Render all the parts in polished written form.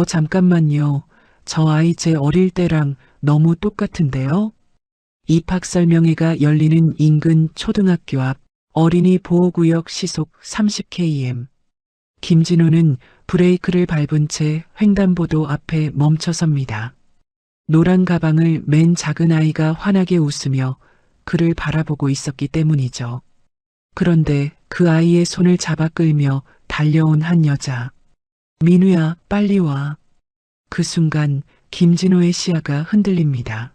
잠깐만요. 저 아이 제 어릴 때랑 너무 똑같은데요? 입학 설명회가 열리는 인근 초등학교 앞 어린이 보호구역 시속 30km. 김진호는 브레이크를 밟은 채 횡단보도 앞에 멈춰섭니다. 노란 가방을 맨 작은 아이가 환하게 웃으며 그를 바라보고 있었기 때문이죠. 그런데 그 아이의 손을 잡아 끌며 달려온 한 여자. 민우야, 빨리 와. 그 순간 김진호의 시야가 흔들립니다.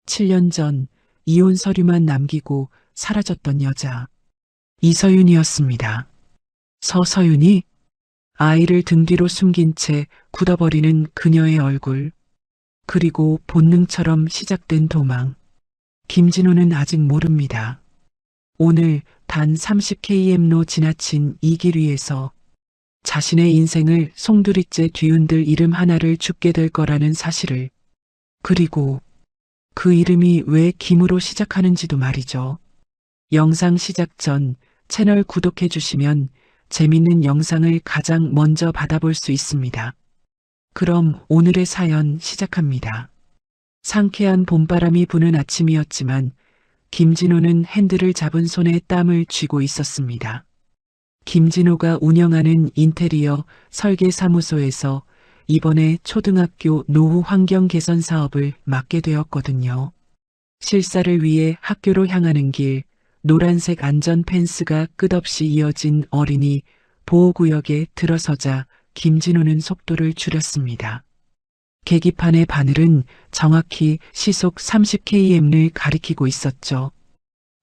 7년 전 이혼 서류만 남기고 사라졌던 여자. 이서윤이었습니다. 서서윤이? 아이를 등 뒤로 숨긴 채 굳어버리는 그녀의 얼굴. 그리고 본능처럼 시작된 도망. 김진호는 아직 모릅니다. 오늘 단 30km로 지나친 이 길 위에서 자신의 인생을 송두리째 뒤흔들 이름 하나를 죽게 될 거라는 사실을. 그리고 그 이름이 왜 김으로 시작하는지도 말이죠. 영상 시작 전 채널 구독해 주시면 재밌는 영상을 가장 먼저 받아볼 수 있습니다. 그럼 오늘의 사연 시작합니다. 상쾌한 봄바람이 부는 아침이었지만 김진호는 핸들을 잡은 손에 땀을 쥐고 있었습니다. 김진호가 운영하는 인테리어 설계 사무소에서 이번에 초등학교 노후 환경 개선 사업을 맡게 되었거든요. 실사를 위해 학교로 향하는 길, 노란색 안전 펜스가 끝없이 이어진 어린이 보호구역에 들어서자 김진호는 속도를 줄였습니다. 계기판의 바늘은 정확히 시속 30km를 가리키고 있었죠.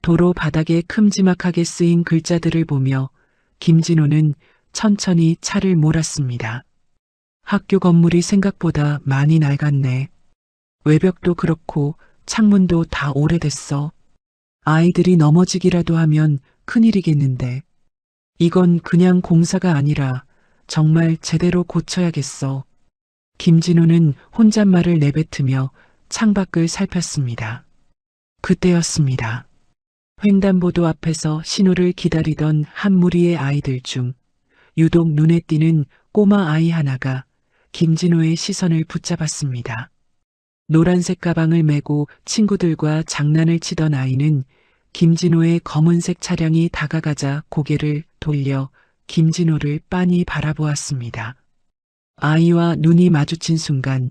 도로 바닥에 큼지막하게 쓰인 글자들을 보며 김진호는 천천히 차를 몰았습니다. 학교 건물이 생각보다 많이 낡았네. 외벽도 그렇고 창문도 다 오래됐어. 아이들이 넘어지기라도 하면 큰일이겠는데. 이건 그냥 공사가 아니라 정말 제대로 고쳐야겠어. 김진호는 혼잣말을 내뱉으며 창밖을 살폈습니다. 그때였습니다. 횡단보도 앞에서 신호를 기다리던 한 무리의 아이들 중 유독 눈에 띄는 꼬마 아이 하나가 김진호의 시선을 붙잡았습니다. 노란색 가방을 메고 친구들과 장난을 치던 아이는 김진호의 검은색 차량이 다가가자 고개를 돌려 김진호를 빤히 바라보았습니다. 아이와 눈이 마주친 순간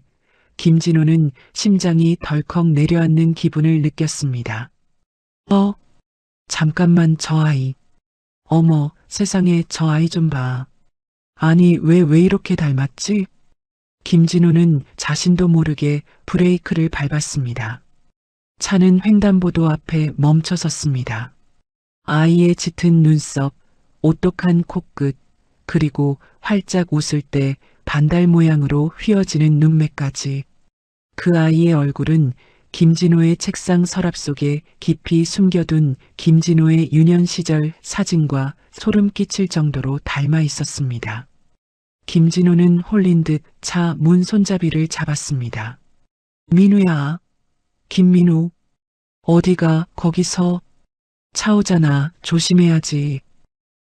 김진호는 심장이 덜컥 내려앉는 기분을 느꼈습니다. 잠깐만 저 아이. 어머, 세상에 저 아이 좀 봐. 아니 왜 이렇게 닮았지? 김진호는 자신도 모르게 브레이크를 밟았습니다. 차는 횡단보도 앞에 멈춰섰습니다. 아이의 짙은 눈썹, 오똑한 코끝, 그리고 활짝 웃을 때 반달 모양으로 휘어지는 눈매까지. 그 아이의 얼굴은 김진호의 책상 서랍 속에 깊이 숨겨둔 김진호의 유년 시절 사진과 소름 끼칠 정도로 닮아 있었습니다. 김진호는 홀린 듯 차 문 손잡이를 잡았습니다. 민우야. 김민우. 어디가 거기서. 차 오잖아. 조심해야지.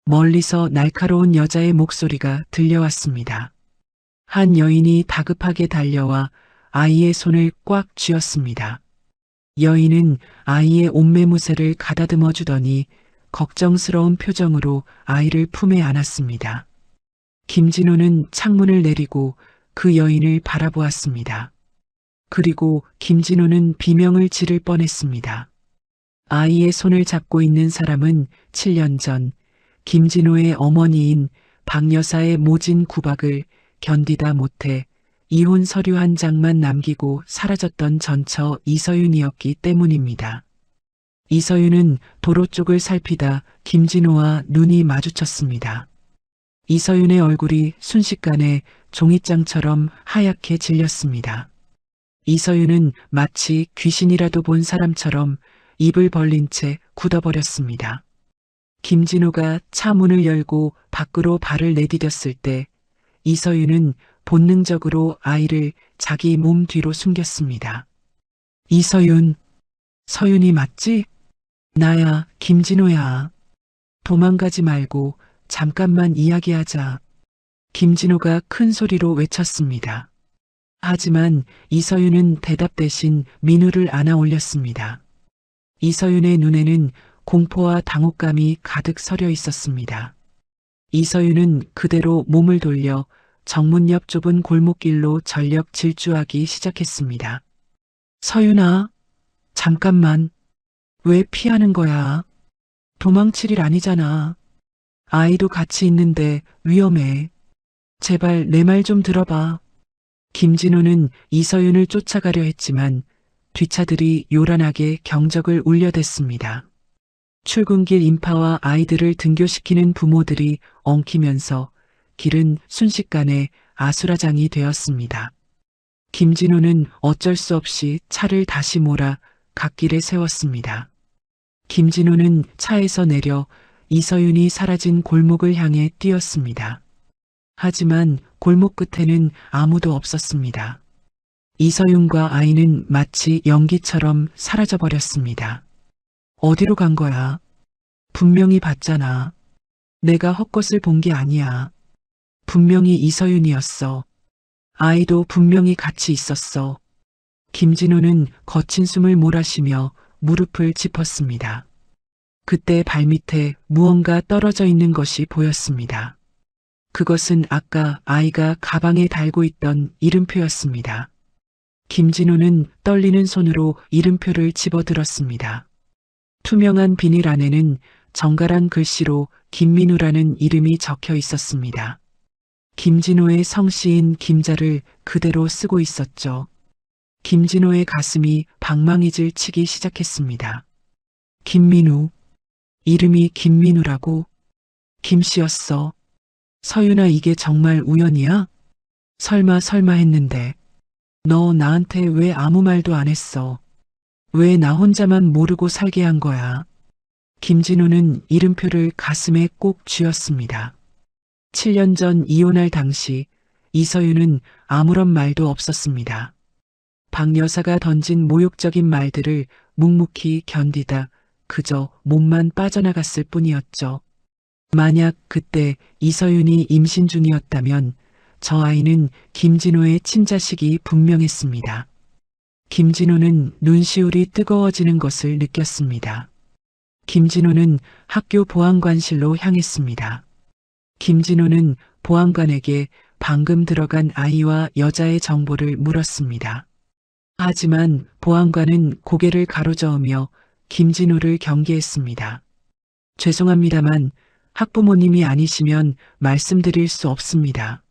멀리서 날카로운 여자의 목소리가 들려왔습니다. 한 여인이 다급하게 달려와 아이의 손을 꽉 쥐었습니다. 여인은 아이의 옷매무새를 가다듬어 주더니 걱정스러운 표정으로 아이를 품에 안았습니다. 김진호는 창문을 내리고 그 여인을 바라보았습니다. 그리고 김진호는 비명을 지를 뻔했습니다. 아이의 손을 잡고 있는 사람은 7년 전 김진호의 어머니인 박 여사의 모진 구박을 견디다 못해 이혼 서류 한 장만 남기고 사라졌던 전처 이서윤이었기 때문입니다. 이서윤은 도로 쪽을 살피다 김진호와 눈이 마주쳤습니다. 이서윤의 얼굴이 순식간에 종이장처럼 하얗게 질렸습니다. 이서윤은 마치 귀신이라도 본 사람처럼 입을 벌린 채 굳어버렸습니다. 김진호가 차 문을 열고 밖으로 발을 내디뎠을 때 이서윤은 본능적으로 아이를 자기 몸 뒤로 숨겼습니다. 이서윤, 서윤이 맞지? 나야, 김진호야. 도망가지 말고 잠깐만 이야기하자. 김진호가 큰 소리로 외쳤습니다. 하지만 이서윤은 대답 대신 민우를 안아 올렸습니다. 이서윤의 눈에는 공포와 당혹감이 가득 서려 있었습니다. 이서윤은 그대로 몸을 돌려 정문 옆 좁은 골목길로 전력 질주하기 시작했습니다. 서윤아, 잠깐만. 왜 피하는 거야? 도망칠 일 아니잖아. 아이도 같이 있는데 위험해. 제발 내 말 좀 들어봐. 김진호는 이서윤을 쫓아가려 했지만 뒷차들이 요란하게 경적을 울려댔습니다. 출근길 인파와 아이들을 등교시키는 부모들이 엉키면서 길은 순식간에 아수라장이 되었습니다. 김진호는 어쩔 수 없이 차를 다시 몰아 갓길에 세웠습니다. 김진호는 차에서 내려 이서윤이 사라진 골목을 향해 뛰었습니다. 하지만 골목 끝에는 아무도 없었습니다. 이서윤과 아이는 마치 연기처럼 사라져버렸습니다. 어디로 간 거야? 분명히 봤잖아. 내가 헛것을 본 게 아니야. 분명히 이서윤이었어. 아이도 분명히 같이 있었어. 김진호는 거친 숨을 몰아쉬며 무릎을 짚었습니다. 그때 발밑에 무언가 떨어져 있는 것이 보였습니다. 그것은 아까 아이가 가방에 달고 있던 이름표였습니다. 김진호는 떨리는 손으로 이름표를 집어들었습니다. 투명한 비닐 안에는 정갈한 글씨로 김민우라는 이름이 적혀 있었습니다. 김진호의 성씨인 김자를 그대로 쓰고 있었죠. 김진호의 가슴이 방망이질 치기 시작했습니다. 김민우. 이름이 김민우라고? 김씨였어. 서윤아, 이게 정말 우연이야? 설마 했는데. 너 나한테 왜 아무 말도 안 했어? 왜 나 혼자만 모르고 살게 한 거야? 김진우는 이름표를 가슴에 꼭 쥐었습니다. 7년 전 이혼할 당시 이서윤은 아무런 말도 없었습니다. 박 여사가 던진 모욕적인 말들을 묵묵히 견디다 그저 몸만 빠져나갔을 뿐이었죠. 만약 그때 이서윤이 임신 중이었다면 저 아이는 김진호의 친자식이 분명했습니다. 김진호는 눈시울이 뜨거워지는 것을 느꼈습니다. 김진호는 학교 보안관실로 향했습니다. 김진호는 보안관에게 방금 들어간 아이와 여자의 정보를 물었습니다. 하지만 보안관은 고개를 가로저으며 김진호를 경계했습니다. 죄송합니다만 학부모님이 아니시면 말씀드릴 수 없습니다.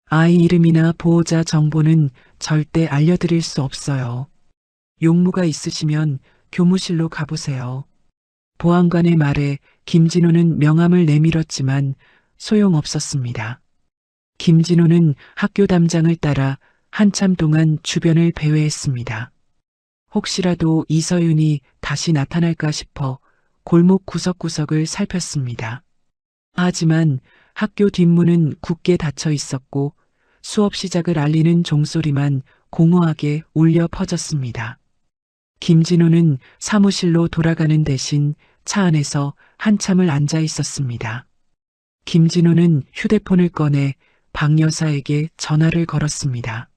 아이 이름이나 보호자 정보는 절대 알려드릴 수 없어요. 용무가 있으시면 교무실로 가보세요. 보안관의 말에 김진호는 명함을 내밀었지만 소용없었습니다. 김진호는 학교 담장을 따라 한참 동안 주변을 배회했습니다. 혹시라도 이서윤이 다시 나타날까 싶어 골목 구석구석을 살폈습니다. 하지만 학교 뒷문은 굳게 닫혀 있었고 수업 시작을 알리는 종소리만 공허하게 울려 퍼졌습니다. 김진호는 사무실로 돌아가는 대신 차 안에서 한참을 앉아 있었습니다. 김진호는 휴대폰을 꺼내 박 여사에게 전화를 걸었습니다.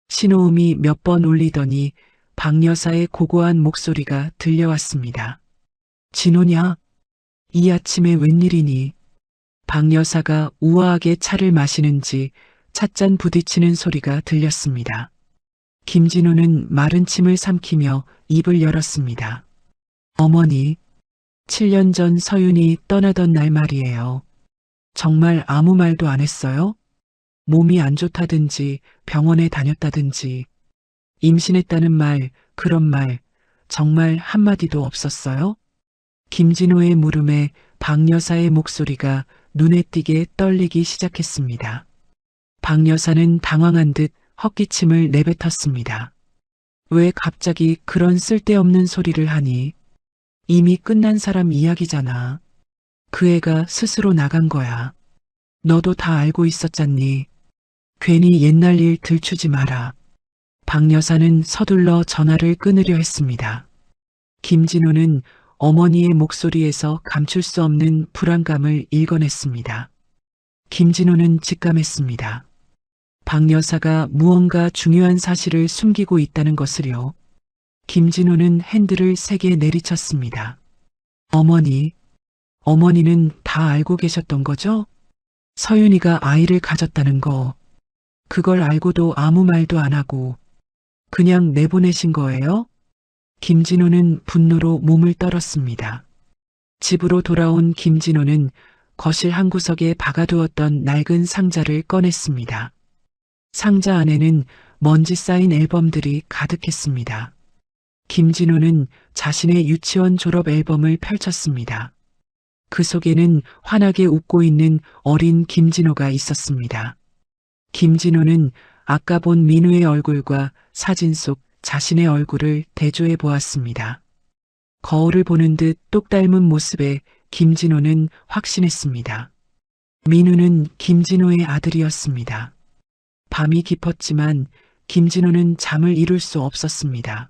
신호음이 몇 번 울리더니 박 여사의 고고한 목소리가 들려왔습니다. 진호냐? 이 아침에 웬일이니? 박 여사가 우아하게 차를 마시는지 찻잔 부딪히는 소리가 들렸습니다. 김진호는 마른 침을 삼키며 입을 열었습니다. 어머니, 7년 전 서윤이 떠나던 날 말이에요. 정말 아무 말도 안 했어요? 몸이 안 좋다든지 병원에 다녔다든지 임신했다는 말, 그런 말 정말 한마디도 없었어요? 김진호의 물음에 박 여사의 목소리가 눈에 띄게 떨리기 시작했습니다. 박 여사는 당황한 듯 헛기침을 내뱉었습니다. 왜 갑자기 그런 쓸데없는 소리를 하니? 이미 끝난 사람 이야기잖아. 그 애가 스스로 나간 거야. 너도 다 알고 있었잖니. 괜히 옛날 일 들추지 마라. 박 여사는 서둘러 전화를 끊으려 했습니다. 김진호는 어머니의 목소리에서 감출 수 없는 불안감을 읽어냈습니다. 김진호는 직감했습니다. 박 여사가 무언가 중요한 사실을 숨기고 있다는 것을요. 김진호는 핸들을 세게 내리쳤습니다. 어머니, 어머니는 다 알고 계셨던 거죠? 서윤이가 아이를 가졌다는 거. 그걸 알고도 아무 말도 안 하고 그냥 내보내신 거예요? 김진호는 분노로 몸을 떨었습니다. 집으로 돌아온 김진호는 거실 한 구석에 박아두었던 낡은 상자를 꺼냈습니다. 상자 안에는 먼지 쌓인 앨범들이 가득했습니다. 김진호는 자신의 유치원 졸업 앨범을 펼쳤습니다. 그 속에는 환하게 웃고 있는 어린 김진호가 있었습니다. 김진호는 아까 본 민우의 얼굴과 사진 속 자신의 얼굴을 대조해 보았습니다. 거울을 보는 듯 똑 닮은 모습에 김진호는 확신했습니다. 민우는 김진호의 아들이었습니다. 밤이 깊었지만 김진호는 잠을 이룰 수 없었습니다.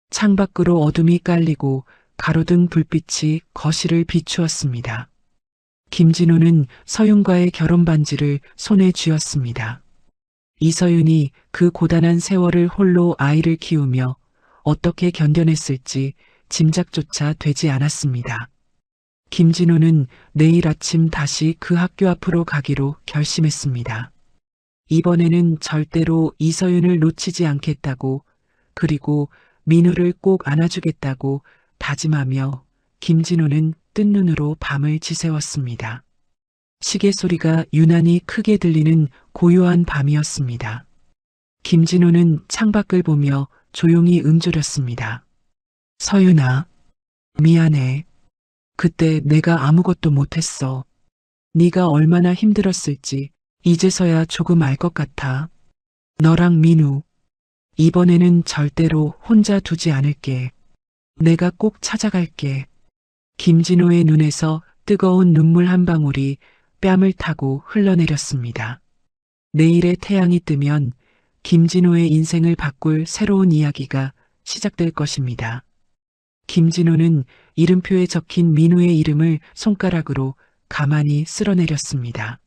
창밖으로 어둠이 깔리고 가로등 불빛이 거실을 비추었습니다. 김진호는 서윤과의 결혼 반지를 손에 쥐었습니다. 이서윤이 그 고단한 세월을 홀로 아이를 키우며 어떻게 견뎌냈을지 짐작조차 되지 않았습니다. 김진호는 내일 아침 다시 그 학교 앞으로 가기로 결심했습니다. 이번에는 절대로 이서윤을 놓치지 않겠다고, 그리고 민우를 꼭 안아주겠다고 다짐하며 김진호는 뜬 눈으로 밤을 지새웠습니다. 시계 소리가 유난히 크게 들리는 고요한 밤이었습니다. 김진호는 창밖을 보며 조용히 읊조렸습니다. 서윤아, 미안해. 그때 내가 아무것도 못했어. 네가 얼마나 힘들었을지 이제서야 조금 알 것 같아. 너랑 민우, 이번에는 절대로 혼자 두지 않을게. 내가 꼭 찾아갈게. 김진호의 눈에서 뜨거운 눈물 한 방울이 뺨을 타고 흘러내렸습니다. 내일의 태양이 뜨면 김진호의 인생을 바꿀 새로운 이야기가 시작될 것입니다. 김진호는 이름표에 적힌 민우의 이름을 손가락으로 가만히 쓸어내렸습니다.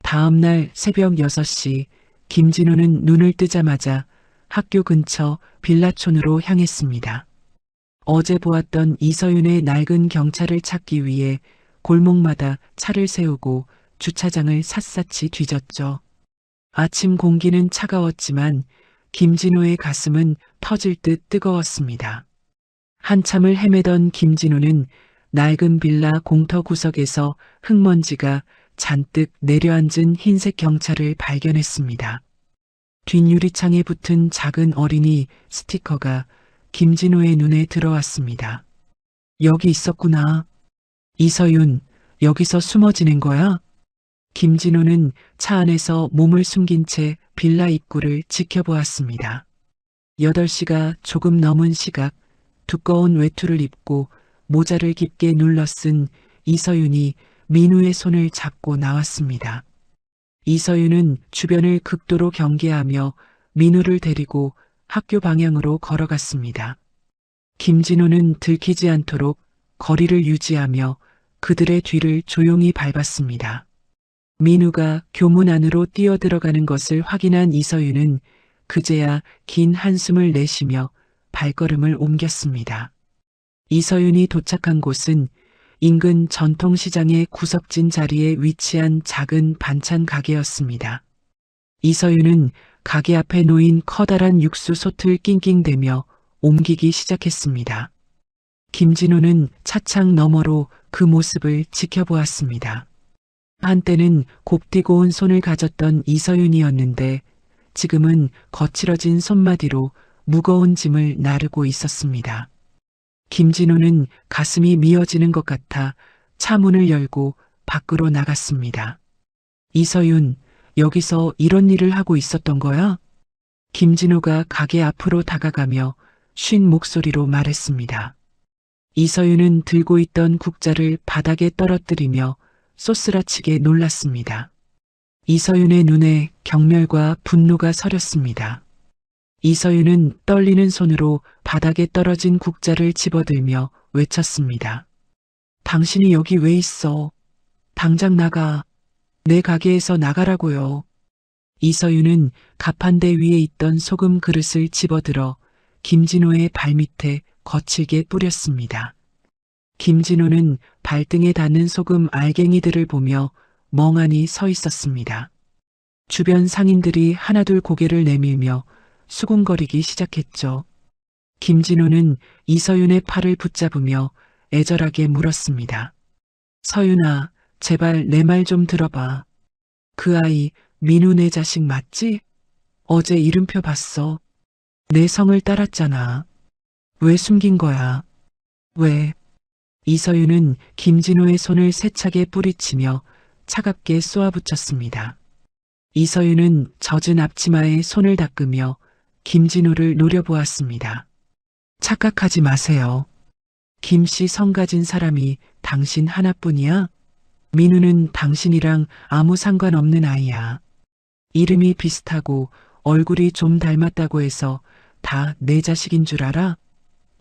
다음 날 새벽 6시 김진호는 눈을 뜨자마자 학교 근처 빌라촌으로 향했습니다. 어제 보았던 이서윤의 낡은 경차를 찾기 위해 골목마다 차를 세우고 주차장을 샅샅이 뒤졌죠. 아침 공기는 차가웠지만 김진호의 가슴은 터질 듯 뜨거웠습니다. 한참을 헤매던 김진호는 낡은 빌라 공터 구석에서 흙먼지가 잔뜩 내려앉은 흰색 경차를 발견했습니다. 뒷유리창에 붙은 작은 어린이 스티커가 김진호의 눈에 들어왔습니다. 여기 있었구나. 이서윤, 여기서 숨어 지낸 거야? 김진호는 차 안에서 몸을 숨긴 채 빌라 입구를 지켜보았습니다. 8시가 조금 넘은 시각, 두꺼운 외투를 입고 모자를 깊게 눌러 쓴 이서윤이 민우의 손을 잡고 나왔습니다. 이서윤은 주변을 극도로 경계하며 민우를 데리고 학교 방향으로 걸어갔습니다. 김진호는 들키지 않도록 거리를 유지하며 그들의 뒤를 조용히 밟았습니다. 민우가 교문 안으로 뛰어들어가는 것을 확인한 이서윤은 그제야 긴 한숨을 내쉬며 발걸음을 옮겼습니다. 이서윤이 도착한 곳은 인근 전통시장의 구석진 자리에 위치한 작은 반찬 가게였습니다. 이서윤은 가게 앞에 놓인 커다란 육수 솥을 낑낑대며 옮기기 시작했습니다. 김진호는 차창 너머로 그 모습을 지켜보았습니다. 한때는 곱디고 온 손을 가졌던 이서윤이었는데 지금은 거칠어진 손마디로 무거운 짐을 나르고 있었습니다. 김진호는 가슴이 미어지는 것 같아 차 문을 열고 밖으로 나갔습니다. 이서윤, 여기서 이런 일을 하고 있었던 거야? 김진호가 가게 앞으로 다가가며 쉰 목소리로 말했습니다. 이서윤은 들고 있던 국자를 바닥에 떨어뜨리며 쏘스라치게 놀랐습니다. 이서윤의 눈에 경멸과 분노가 서렸습니다. 이서윤은 떨리는 손으로 바닥에 떨어진 국자를 집어들며 외쳤습니다. 당신이 여기 왜 있어? 당장 나가. 내 가게에서 나가라고요. 이서윤은 가판대 위에 있던 소금 그릇을 집어들어 김진호의 발밑에 거칠게 뿌렸습니다. 김진호는 발등에 닿는 소금 알갱이들을 보며 멍하니 서 있었습니다. 주변 상인들이 하나둘 고개를 내밀며 수군거리기 시작했죠. 김진호는 이서윤의 팔을 붙잡으며 애절하게 물었습니다. 서윤아, 제발 내 말 좀 들어봐. 그 아이 민우 내 자식 맞지? 어제 이름표 봤어. 내 성을 따랐잖아. 왜 숨긴 거야? 왜? 이서윤은 김진호의 손을 세차게 뿌리치며 차갑게 쏘아붙였습니다. 이서윤은 젖은 앞치마에 손을 닦으며 김진호를 노려보았습니다. 착각하지 마세요. 김씨 성 가진 사람이 당신 하나뿐이야? 민우는 당신이랑 아무 상관없는 아이야. 이름이 비슷하고 얼굴이 좀 닮았다고 해서 다 내 자식인 줄 알아?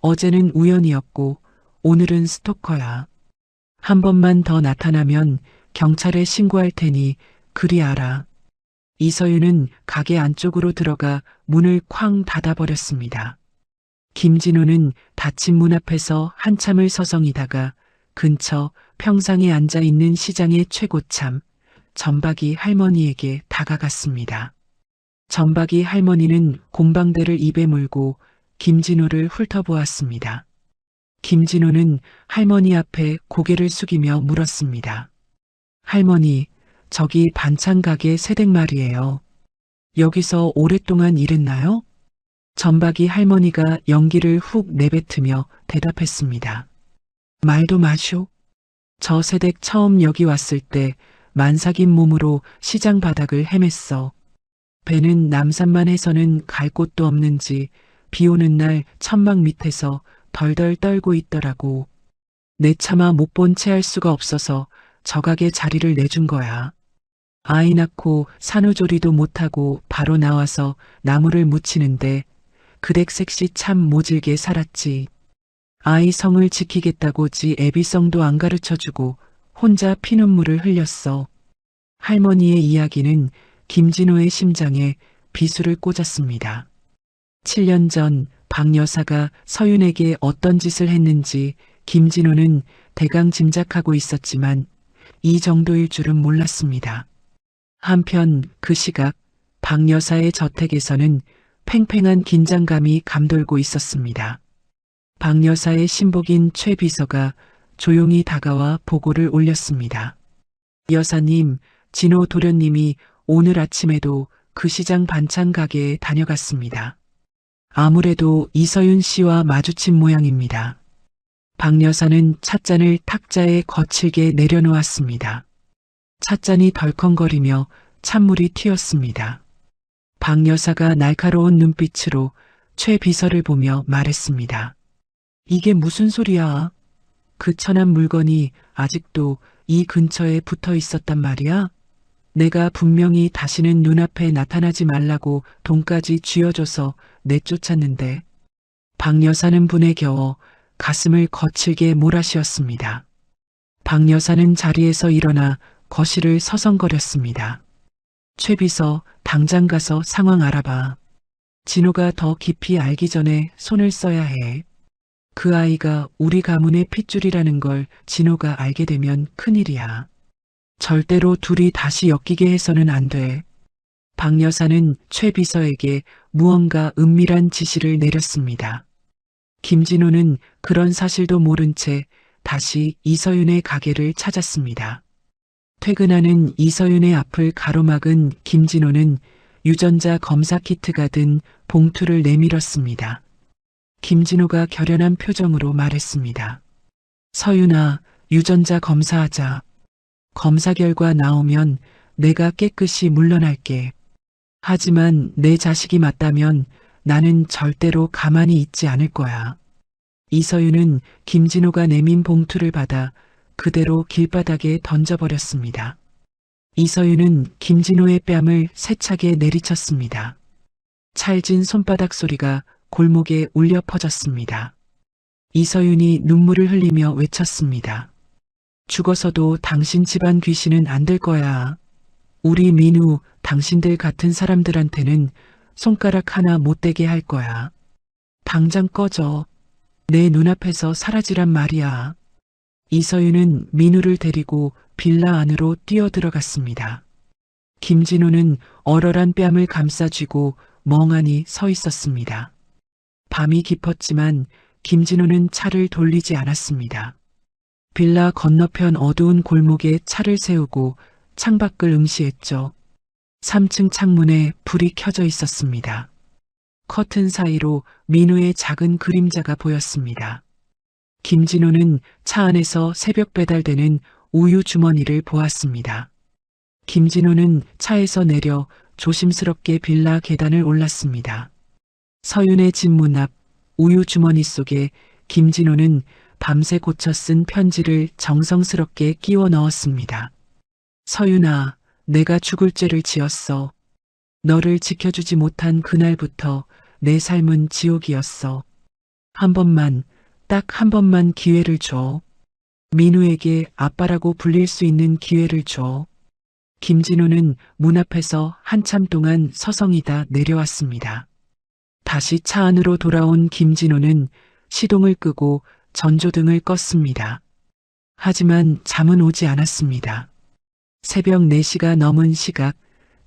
어제는 우연이었고 오늘은 스토커야. 한 번만 더 나타나면 경찰에 신고할 테니 그리 알아. 이서윤은 가게 안쪽으로 들어가 문을 쾅 닫아버렸습니다. 김진호는 닫힌 문 앞에서 한참을 서성이다가 근처 평상에 앉아있는 시장의 최고참 전박이 할머니에게 다가갔습니다. 전박이 할머니는 곰방대를 입에 물고 김진호를 훑어보았습니다. 김진호는 할머니 앞에 고개를 숙이며 물었습니다. 할머니, 저기 반찬 가게 새댁 말이에요. 여기서 오랫동안 일했나요? 전박이 할머니가 연기를 훅 내뱉으며 대답했습니다. 말도 마쇼. 저 새댁 처음 여기 왔을 때 만삭인 몸으로 시장 바닥을 헤맸어. 배는 남산만 해서는 갈 곳도 없는지 비 오는 날 천막 밑에서 덜덜 떨고 있더라고. 내 차마 못 본 채 할 수가 없어서 저 가게 자리를 내준 거야. 아이 낳고 산후조리도 못하고 바로 나와서 나무를 묻히는데 그댁색시 참 모질게 살았지. 아이 성을 지키겠다고 지 애비성도 안 가르쳐주고 혼자 피눈물을 흘렸어. 할머니의 이야기는 김진호의 심장에 비수를 꽂았습니다. 7년 전 박 여사가 서윤에게 어떤 짓을 했는지 김진호는 대강 짐작하고 있었지만 이 정도일 줄은 몰랐습니다. 한편 그 시각 박 여사의 저택에서는 팽팽한 긴장감이 감돌고 있었습니다. 박 여사의 신복인 최 비서가 조용히 다가와 보고를 올렸습니다. 여사님, 진호 도련님이 오늘 아침에도 그 시장 반찬 가게에 다녀갔습니다. 아무래도 이서윤 씨와 마주친 모양입니다. 박 여사는 찻잔을 탁자에 거칠게 내려놓았습니다. 찻잔이 덜컹거리며 찬물이 튀었습니다. 박 여사가 날카로운 눈빛으로 최 비서를 보며 말했습니다. 이게 무슨 소리야? 그 천한 물건이 아직도 이 근처에 붙어 있었단 말이야? 내가 분명히 다시는 눈앞에 나타나지 말라고 돈까지 쥐어줘서 내쫓았는데. 박 여사는 분에 겨워 가슴을 거칠게 몰아쉬었습니다. 박 여사는 자리에서 일어나 거실을 서성거렸습니다. 최 비서, 당장 가서 상황 알아봐. 진호가 더 깊이 알기 전에 손을 써야 해. 그 아이가 우리 가문의 핏줄이라는 걸 진호가 알게 되면 큰일이야. 절대로 둘이 다시 엮이게 해서는 안 돼. 박 여사는 최 비서에게 무언가 은밀한 지시를 내렸습니다. 김진호는 그런 사실도 모른 채 다시 이서윤의 가게를 찾았습니다. 퇴근하는 이서윤의 앞을 가로막은 김진호는 유전자 검사 키트가 든 봉투를 내밀었습니다. 김진호가 결연한 표정으로 말했습니다. 서윤아, 유전자 검사하자. 검사 결과 나오면 내가 깨끗이 물러날게. 하지만 내 자식이 맞다면 나는 절대로 가만히 있지 않을 거야. 이서윤은 김진호가 내민 봉투를 받아 그대로 길바닥에 던져버렸습니다. 이서윤은 김진호의 뺨을 세차게 내리쳤습니다. 찰진 손바닥 소리가 골목에 울려 퍼졌습니다. 이서윤이 눈물을 흘리며 외쳤습니다. 죽어서도 당신 집안 귀신은 안 될 거야. 우리 민우, 당신들 같은 사람들한테는 손가락 하나 못 대게 할 거야. 당장 꺼져. 내 눈앞에서 사라지란 말이야. 이서윤은 민우를 데리고 빌라 안으로 뛰어들어갔습니다. 김진호는 얼얼한 뺨을 감싸쥐고 멍하니 서 있었습니다. 밤이 깊었지만 김진호는 차를 돌리지 않았습니다. 빌라 건너편 어두운 골목에 차를 세우고 창밖을 응시했죠. 3층 창문에 불이 켜져 있었습니다. 커튼 사이로 민우의 작은 그림자가 보였습니다. 김진호는 차 안에서 새벽 배달되는 우유 주머니를 보았습니다. 김진호는 차에서 내려 조심스럽게 빌라 계단을 올랐습니다. 서윤의 집 문 앞 우유 주머니 속에 김진호는 밤새 고쳐 쓴 편지를 정성스럽게 끼워 넣었습니다. 서윤아, 내가 죽을 죄를 지었어. 너를 지켜주지 못한 그날부터 내 삶은 지옥이었어. 한 번만, 딱 한 번만 기회를 줘. 민우에게 아빠라고 불릴 수 있는 기회를 줘. 김진호는 문 앞에서 한참 동안 서성이다 내려왔습니다. 다시 차 안으로 돌아온 김진호는 시동을 끄고 전조등을 껐습니다. 하지만 잠은 오지 않았습니다. 새벽 4시가 넘은 시각,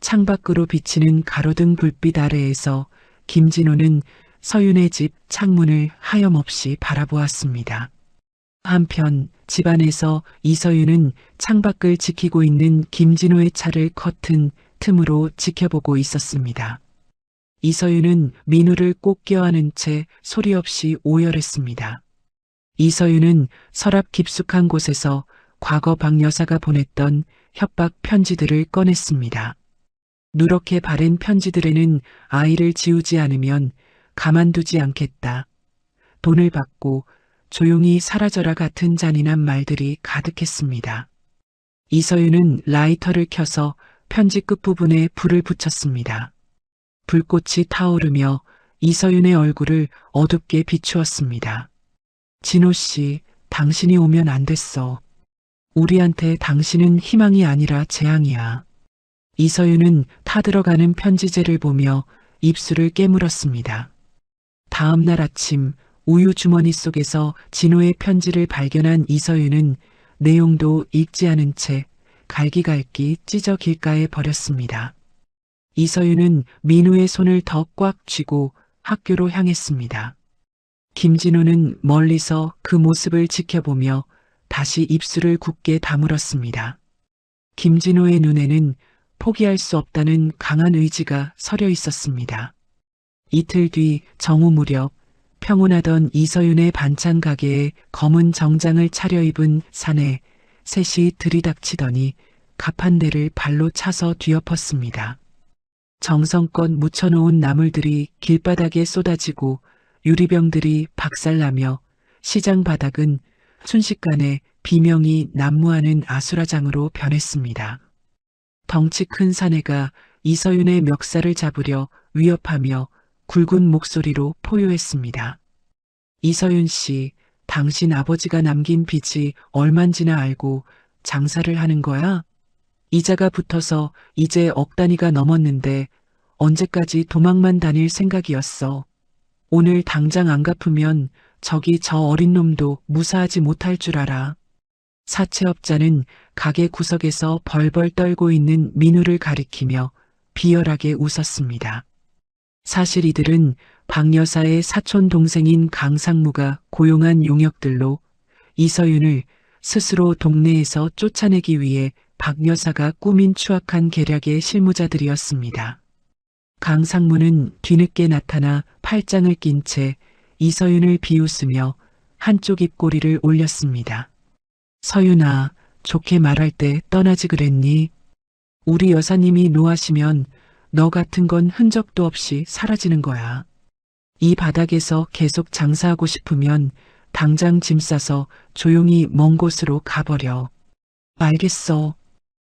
창밖으로 비치는 가로등 불빛 아래에서 김진호는 서윤의 집 창문을 하염없이 바라보았습니다. 한편 집안에서 이서윤은 창밖을 지키고 있는 김진호의 차를 커튼 틈으로 지켜보고 있었습니다. 이서윤은 민우를 꼭 껴안은 채 소리 없이 오열했습니다. 이서윤은 서랍 깊숙한 곳에서 과거 박 여사가 보냈던 협박 편지들을 꺼냈습니다. 누렇게 바랜 편지들에는 아이를 지우지 않으면 가만두지 않겠다. 돈을 받고 조용히 사라져라 같은 잔인한 말들이 가득했습니다. 이서윤은 라이터를 켜서 편지 끝부분에 불을 붙였습니다. 불꽃이 타오르며 이서윤의 얼굴을 어둡게 비추었습니다. 진호 씨, 당신이 오면 안 됐어. 우리한테 당신은 희망이 아니라 재앙이야. 이서윤은 타들어가는 편지재를 보며 입술을 깨물었습니다. 다음 날 아침 우유 주머니 속에서 진호의 편지를 발견한 이서윤은 내용도 읽지 않은 채 갈기갈기 찢어 길가에 버렸습니다. 이서윤은 민우의 손을 더 꽉 쥐고 학교로 향했습니다. 김진호는 멀리서 그 모습을 지켜보며 다시 입술을 굳게 다물었습니다. 김진호의 눈에는 포기할 수 없다는 강한 의지가 서려 있었습니다. 이틀 뒤 정오 무렵 평온하던 이서윤의 반찬 가게에 검은 정장을 차려입은 사내 셋이 들이닥치더니 가판대를 발로 차서 뒤엎었습니다. 정성껏 묻혀놓은 나물들이 길바닥에 쏟아지고 유리병들이 박살나며 시장 바닥은 순식간에 비명이 난무하는 아수라장으로 변했습니다. 덩치 큰 사내가 이서윤의 멱살을 잡으려 위협하며 굵은 목소리로 포효했습니다. 이서윤 씨, 당신 아버지가 남긴 빚이 얼만지나 알고 장사를 하는 거야? 이자가 붙어서 이제 억 단위가 넘었는데 언제까지 도망만 다닐 생각이었어. 오늘 당장 안 갚으면 저기 저 어린 놈도 무사하지 못할 줄 알아. 사채업자는 가게 구석에서 벌벌 떨고 있는 민우를 가리키며 비열하게 웃었습니다. 사실 이들은 박 여사의 사촌 동생인 강상무가 고용한 용역들로 이서윤을 스스로 동네에서 쫓아내기 위해 박 여사가 꾸민 추악한 계략의 실무자들이었습니다. 강상무는 뒤늦게 나타나 팔짱을 낀 채 이서윤을 비웃으며 한쪽 입꼬리를 올렸습니다. 서윤아, 좋게 말할 때 떠나지 그랬니? 우리 여사님이 노하시면 너 같은 건 흔적도 없이 사라지는 거야. 이 바닥에서 계속 장사하고 싶으면 당장 짐 싸서 조용히 먼 곳으로 가버려. 알겠어.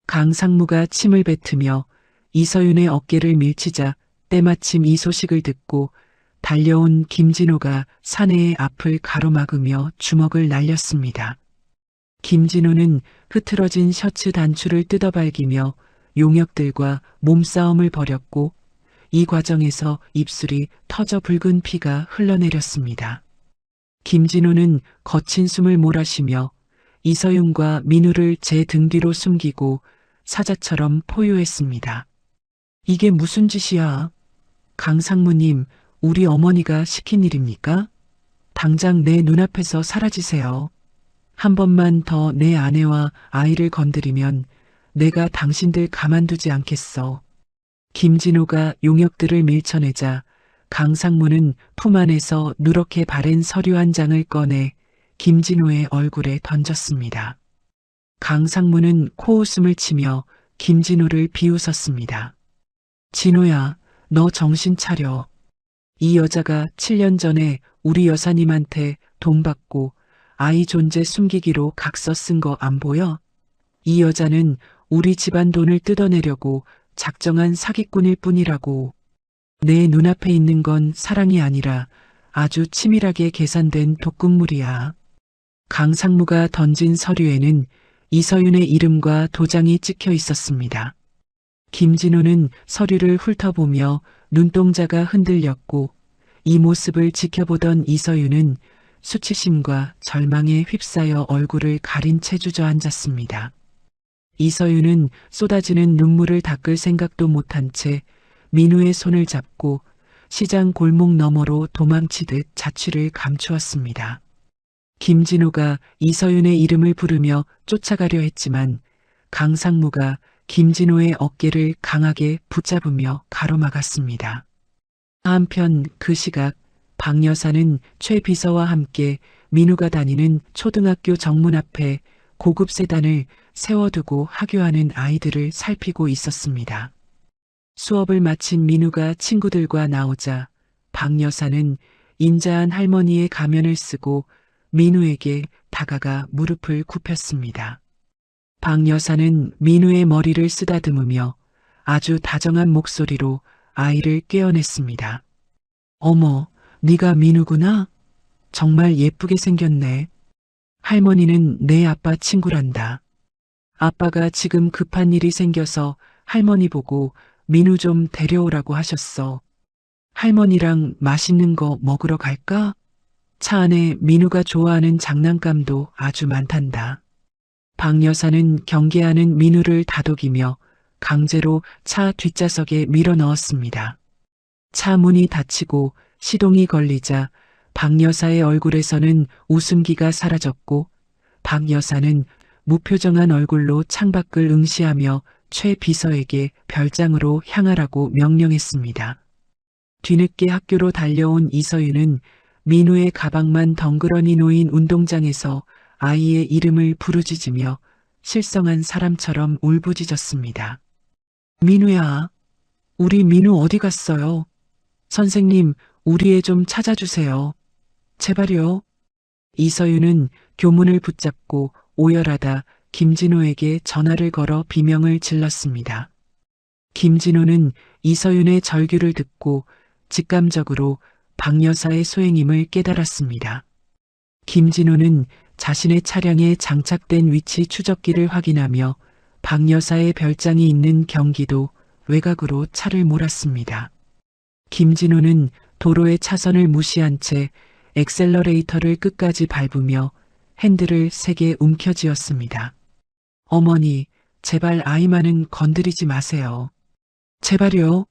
강상무가 침을 뱉으며 이서윤의 어깨를 밀치자 때마침 이 소식을 듣고 달려온 김진호가 사내의 앞을 가로막으며 주먹을 날렸습니다. 김진호는 흐트러진 셔츠 단추를 뜯어발기며 용역들과 몸싸움을 벌였고 이 과정에서 입술이 터져 붉은 피가 흘러내렸습니다. 김진호는 거친 숨을 몰아쉬며 이서윤과 민우를 제 등 뒤로 숨기고 사자처럼 포효했습니다. 이게 무슨 짓이야? 강상무님, 우리 어머니가 시킨 일입니까? 당장 내 눈앞에서 사라지세요. 한 번만 더 내 아내와 아이를 건드리면 내가 당신들 가만두지 않겠어. 김진호가 용역들을 밀쳐내자 강상무는 품 안에서 누렇게 바랜 서류 한 장을 꺼내 김진호의 얼굴에 던졌습니다. 강상무는 코웃음을 치며 김진호를 비웃었습니다. 진호야, 너 정신 차려. 이 여자가 7년 전에 우리 여사님한테 돈 받고 아이 존재 숨기기로 각서 쓴 거 안 보여? 이 여자는 우리 집안 돈을 뜯어내려고 작정한 사기꾼일 뿐이라고. 내 눈앞에 있는 건 사랑이 아니라 아주 치밀하게 계산된 독극물이야. 강상무가 던진 서류에는 이서윤의 이름과 도장이 찍혀 있었습니다. 김진호는 서류를 훑어보며 눈동자가 흔들렸고 이 모습을 지켜보던 이서윤은 수치심과 절망에 휩싸여 얼굴을 가린 채 주저앉았습니다. 이서윤은 쏟아지는 눈물을 닦을 생각도 못한 채 민우의 손을 잡고 시장 골목 너머로 도망치듯 자취를 감추었습니다. 김진호가 이서윤의 이름을 부르며 쫓아가려 했지만 강상무가 김진호의 어깨를 강하게 붙잡으며 가로막았습니다. 한편 그 시각 박 여사는 최 비서와 함께 민우가 다니는 초등학교 정문 앞에 고급 세단을 세워두고 하교하는 아이들을 살피고 있었습니다. 수업을 마친 민우가 친구들과 나오자 박 여사는 인자한 할머니의 가면을 쓰고 민우에게 다가가 무릎을 굽혔습니다. 박 여사는 민우의 머리를 쓰다듬으며 아주 다정한 목소리로 아이를 꿰어냈습니다. 어머, 네가 민우구나? 정말 예쁘게 생겼네. 할머니는 내 아빠 친구란다. 아빠가 지금 급한 일이 생겨서 할머니 보고 민우 좀 데려오라고 하셨어. 할머니랑 맛있는 거 먹으러 갈까? 차 안에 민우가 좋아하는 장난감도 아주 많단다. 박 여사는 경계하는 민우를 다독이며 강제로 차 뒷좌석에 밀어 넣었습니다. 차 문이 닫히고 시동이 걸리자 박 여사의 얼굴에서는 웃음기가 사라졌고 박 여사는 무표정한 얼굴로 창밖을 응시하며 최 비서에게 별장으로 향하라고 명령했습니다. 뒤늦게 학교로 달려온 이서윤은 민우의 가방만 덩그러니 놓인 운동장에서 아이의 이름을 부르짖으며 실성한 사람처럼 울부짖었습니다. 민우야, 우리 민우 어디 갔어요? 선생님, 우리 애 좀 찾아주세요. 제발요. 이서윤은 교문을 붙잡고 오열하다 김진호에게 전화를 걸어 비명을 질렀습니다. 김진호는 이서윤의 절규를 듣고 직감적으로 박 여사의 소행임을 깨달았습니다. 김진호는 자신의 차량에 장착된 위치 추적기를 확인하며 박 여사의 별장이 있는 경기도 외곽으로 차를 몰았습니다. 김진호는 도로의 차선을 무시한 채 엑셀러레이터를 끝까지 밟으며 핸들을 세게 움켜쥐었습니다. 어머니, 제발 아이만은 건드리지 마세요. 제발요.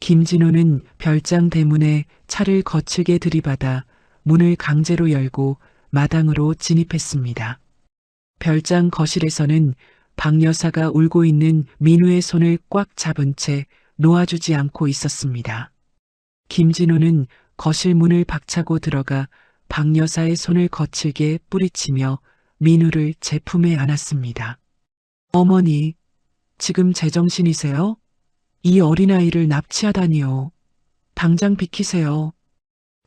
김진호는 별장 대문에 차를 거칠게 들이받아 문을 강제로 열고 마당으로 진입했습니다. 별장 거실에서는 박 여사가 울고 있는 민우의 손을 꽉 잡은 채 놓아주지 않고 있었습니다. 김진호는 거실 문을 박차고 들어가 박 여사의 손을 거칠게 뿌리치며 민우를 제 품에 안았습니다. 어머니, 지금 제정신이세요? 이 어린아이를 납치하다니요. 당장 비키세요.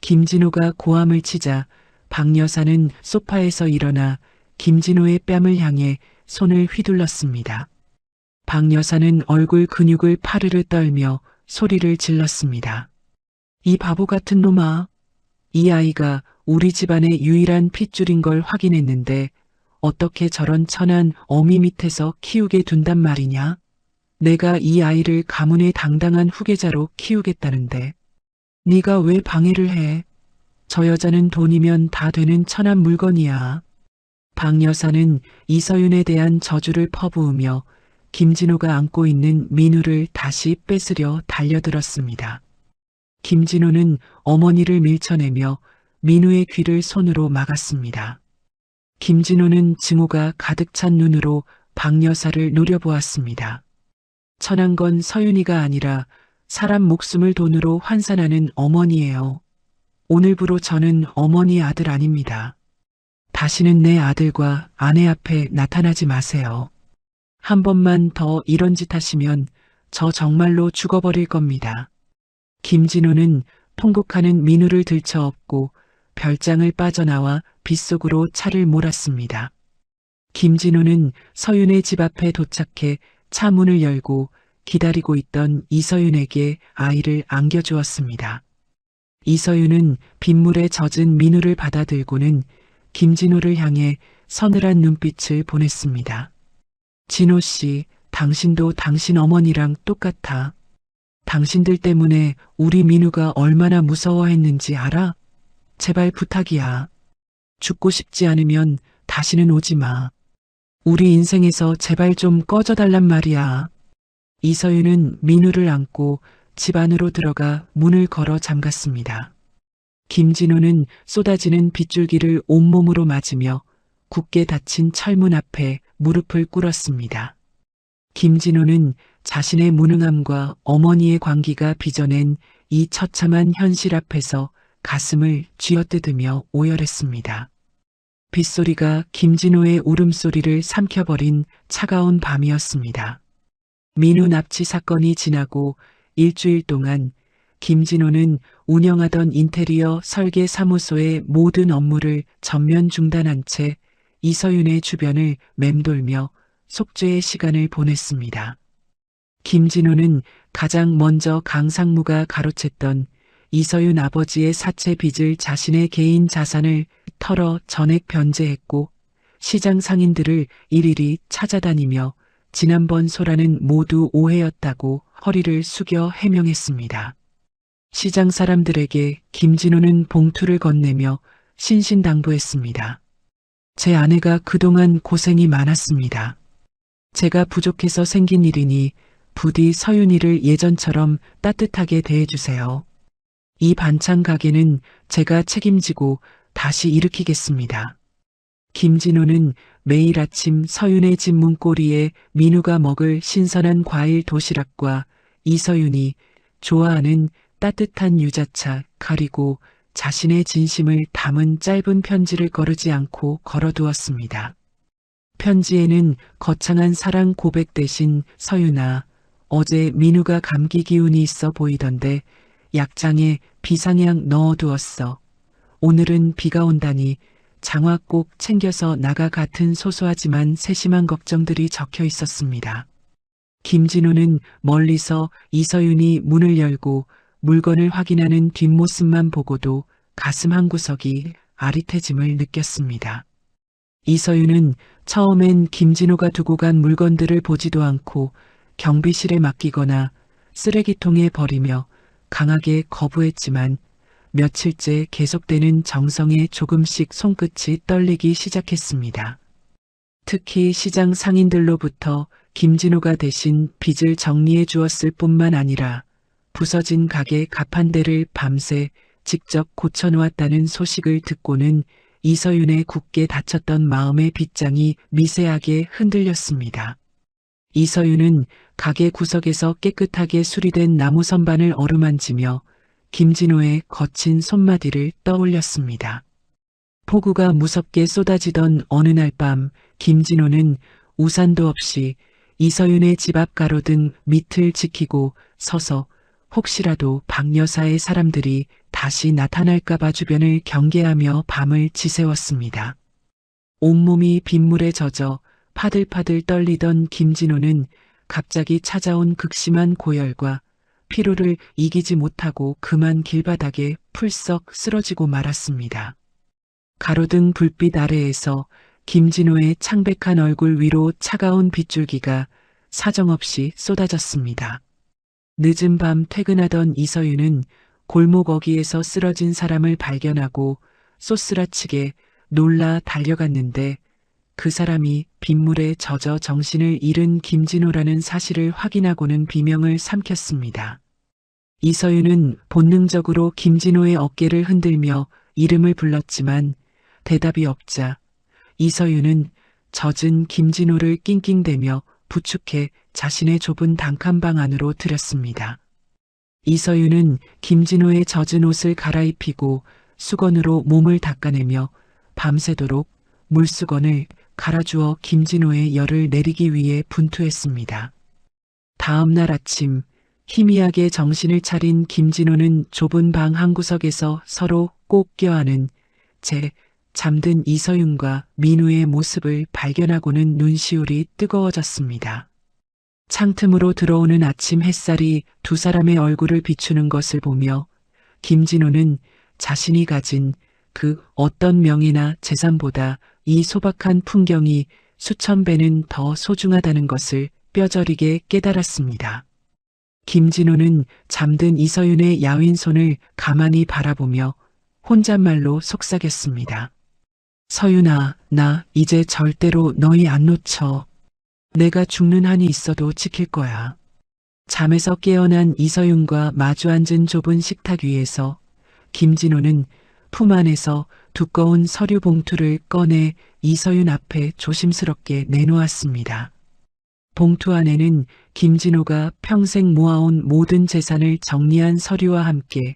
김진호가 고함을 치자 박 여사는 소파에서 일어나 김진호의 뺨을 향해 손을 휘둘렀습니다. 박 여사는 얼굴 근육을 파르르 떨며 소리를 질렀습니다. 이 바보 같은 놈아. 이 아이가 우리 집안의 유일한 핏줄인 걸 확인했는데 어떻게 저런 천한 어미 밑에서 키우게 둔단 말이냐? 내가 이 아이를 가문의 당당한 후계자로 키우겠다는데 네가 왜 방해를 해? 저 여자는 돈이면 다 되는 천한 물건이야. 박 여사는 이서윤에 대한 저주를 퍼부으며 김진호가 안고 있는 민우를 다시 뺏으려 달려들었습니다. 김진호는 어머니를 밀쳐내며 민우의 귀를 손으로 막았습니다. 김진호는 증오가 가득 찬 눈으로 박 여사를 노려보았습니다. 천한 건 서윤이가 아니라 사람 목숨을 돈으로 환산하는 어머니예요. 오늘부로 저는 어머니 아들 아닙니다. 다시는 내 아들과 아내 앞에 나타나지 마세요. 한 번만 더 이런 짓 하시면 저 정말로 죽어버릴 겁니다. 김진호는 통곡하는 민우를 들쳐업고 별장을 빠져나와 빗속으로 차를 몰았습니다. 김진호는 서윤의 집 앞에 도착해 차 문을 열고 기다리고 있던 이서윤에게 아이를 안겨주었습니다. 이서윤은 빗물에 젖은 민우를 받아들고는 김진호를 향해 서늘한 눈빛을 보냈습니다. 진호 씨, 당신도 당신 어머니랑 똑같아. 당신들 때문에 우리 민우가 얼마나 무서워했는지 알아? 제발 부탁이야. 죽고 싶지 않으면 다시는 오지 마. 우리 인생에서 제발 좀 꺼져달란 말이야. 이서윤은 민우를 안고 집 안으로 들어가 문을 걸어 잠갔습니다. 김진호는 쏟아지는 빗줄기를 온몸으로 맞으며 굳게 닫힌 철문 앞에 무릎을 꿇었습니다. 김진호는 자신의 무능함과 어머니의 광기가 빚어낸 이 처참한 현실 앞에서 가슴을 쥐어뜯으며 오열했습니다. 빗소리가 김진호의 울음소리를 삼켜버린 차가운 밤이었습니다. 민우 납치 사건이 지나고 일주일 동안 김진호는 운영하던 인테리어 설계 사무소의 모든 업무를 전면 중단한 채 이서윤의 주변을 맴돌며 속죄의 시간을 보냈습니다. 김진호는 가장 먼저 강상무가 가로챘던 이서윤 아버지의 사채 빚을 자신의 개인 자산을 털어 전액 변제했고 시장 상인들을 일일이 찾아다니며 지난번 소란은 모두 오해였다고 허리를 숙여 해명했습니다. 시장 사람들에게 김진호는 봉투를 건네며 신신당부했습니다. 제 아내가 그동안 고생이 많았습니다. 제가 부족해서 생긴 일이니 부디 서윤이를 예전처럼 따뜻하게 대해주세요. 이 반찬 가게는 제가 책임지고 다시 일으키겠습니다. 김진호는 매일 아침 서윤의 집 문고리에 민우가 먹을 신선한 과일 도시락과 이서윤이 좋아하는 따뜻한 유자차 그리고 자신의 진심을 담은 짧은 편지를 거르지 않고 걸어두었습니다. 편지에는 거창한 사랑 고백 대신 서윤아, 어제 민우가 감기 기운이 있어 보이던데 약장에 비상약 넣어두었어. 오늘은 비가 온다니 장화 꼭 챙겨서 나가 같은 소소하지만 세심한 걱정들이 적혀 있었습니다. 김진호는 멀리서 이서윤이 문을 열고 물건을 확인하는 뒷모습만 보고도 가슴 한구석이 아릿해짐을 느꼈습니다. 이서윤은 처음엔 김진호가 두고 간 물건들을 보지도 않고 경비실에 맡기거나 쓰레기통에 버리며 강하게 거부했지만 며칠째 계속되는 정성에 조금씩 손끝이 떨리기 시작했습니다. 특히 시장 상인들로부터 김진호가 대신 빚을 정리해 주었을 뿐만 아니라 부서진 가게 가판대를 밤새 직접 고쳐놓았다는 소식을 듣고는 이서윤의 굳게 닫혔던 마음의 빗장이 미세하게 흔들렸습니다. 이서윤은 가게 구석에서 깨끗하게 수리된 나무 선반을 어루만지며 김진호의 거친 손마디를 떠올렸습니다. 폭우가 무섭게 쏟아지던 어느 날 밤 김진호는 우산도 없이 이서윤의 집 앞 가로등 밑을 지키고 서서 혹시라도 박 여사의 사람들이 다시 나타날까봐 주변을 경계하며 밤을 지새웠습니다. 온몸이 빗물에 젖어 파들파들 떨리던 김진호는 갑자기 찾아온 극심한 고열과 피로를 이기지 못하고 그만 길바닥에 풀썩 쓰러지고 말았습니다. 가로등 불빛 아래에서 김진호의 창백한 얼굴 위로 차가운 빗줄기가 사정없이 쏟아졌습니다. 늦은 밤 퇴근하던 이서윤은 골목 어귀에서 쓰러진 사람을 발견하고 쏘스라치게 놀라 달려갔는데 그 사람이 빗물에 젖어 정신을 잃은 김진호라는 사실을 확인하고는 비명을 삼켰습니다. 이서윤은 본능적으로 김진호의 어깨를 흔들며 이름을 불렀지만 대답이 없자 이서윤은 젖은 김진호를 낑낑대며 부축해 자신의 좁은 단칸방 안으로 들였습니다. 이서윤은 김진호의 젖은 옷을 갈아입히고 수건으로 몸을 닦아내며 밤새도록 물수건을 갈아주어 김진호의 열을 내리기 위해 분투했습니다. 다음 날 아침 희미하게 정신을 차린 김진호는 좁은 방 한구석에서 서로 꼭 껴안은 채 잠든 이서윤과 민우의 모습을 발견하고는 눈시울이 뜨거워졌습니다. 창틈으로 들어오는 아침 햇살이 두 사람의 얼굴을 비추는 것을 보며 김진호는 자신이 가진 그 어떤 명예나 재산보다 이 소박한 풍경이 수천 배는 더 소중하다는 것을 뼈저리게 깨달았습니다. 김진호는 잠든 이서윤의 야윈 손을 가만히 바라보며 혼잣말로 속삭였습니다. 서윤아, 나 이제 절대로 너희 안 놓쳐. 내가 죽는 한이 있어도 지킬 거야. 잠에서 깨어난 이서윤과 마주 앉은 좁은 식탁 위에서 김진호는 품 안에서 두꺼운 서류 봉투를 꺼내 이서윤 앞에 조심스럽게 내놓았습니다. 봉투 안에는 김진호가 평생 모아온 모든 재산을 정리한 서류와 함께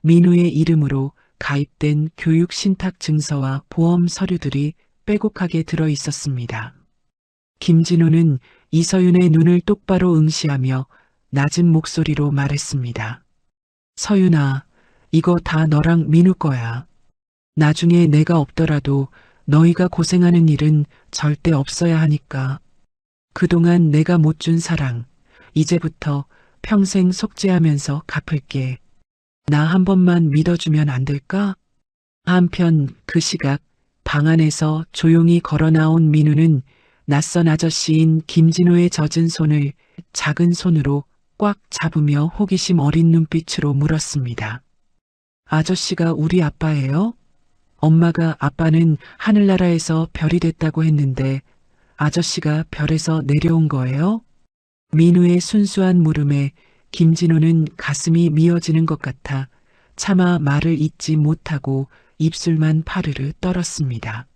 민우의 이름으로 가입된 교육 신탁 증서와 보험 서류들이 빼곡하게 들어 있었습니다. 김진호는 이서윤의 눈을 똑바로 응시하며 낮은 목소리로 말했습니다. 서윤아, 이거 다 너랑 민우 거야. 나중에 내가 없더라도 너희가 고생하는 일은 절대 없어야 하니까. 그동안 내가 못 준 사랑, 이제부터 평생 속죄하면서 갚을게. 나 한 번만 믿어주면 안 될까? 한편 그 시각 방 안에서 조용히 걸어 나온 민우는 낯선 아저씨인 김진호의 젖은 손을 작은 손으로 꽉 잡으며 호기심 어린 눈빛으로 물었습니다. 아저씨가 우리 아빠예요? 엄마가 아빠는 하늘나라에서 별이 됐다고 했는데 아저씨가 별에서 내려온 거예요? 민우의 순수한 물음에 김진호는 가슴이 미어지는 것 같아 차마 말을 잇지 못하고 입술만 파르르 떨었습니다.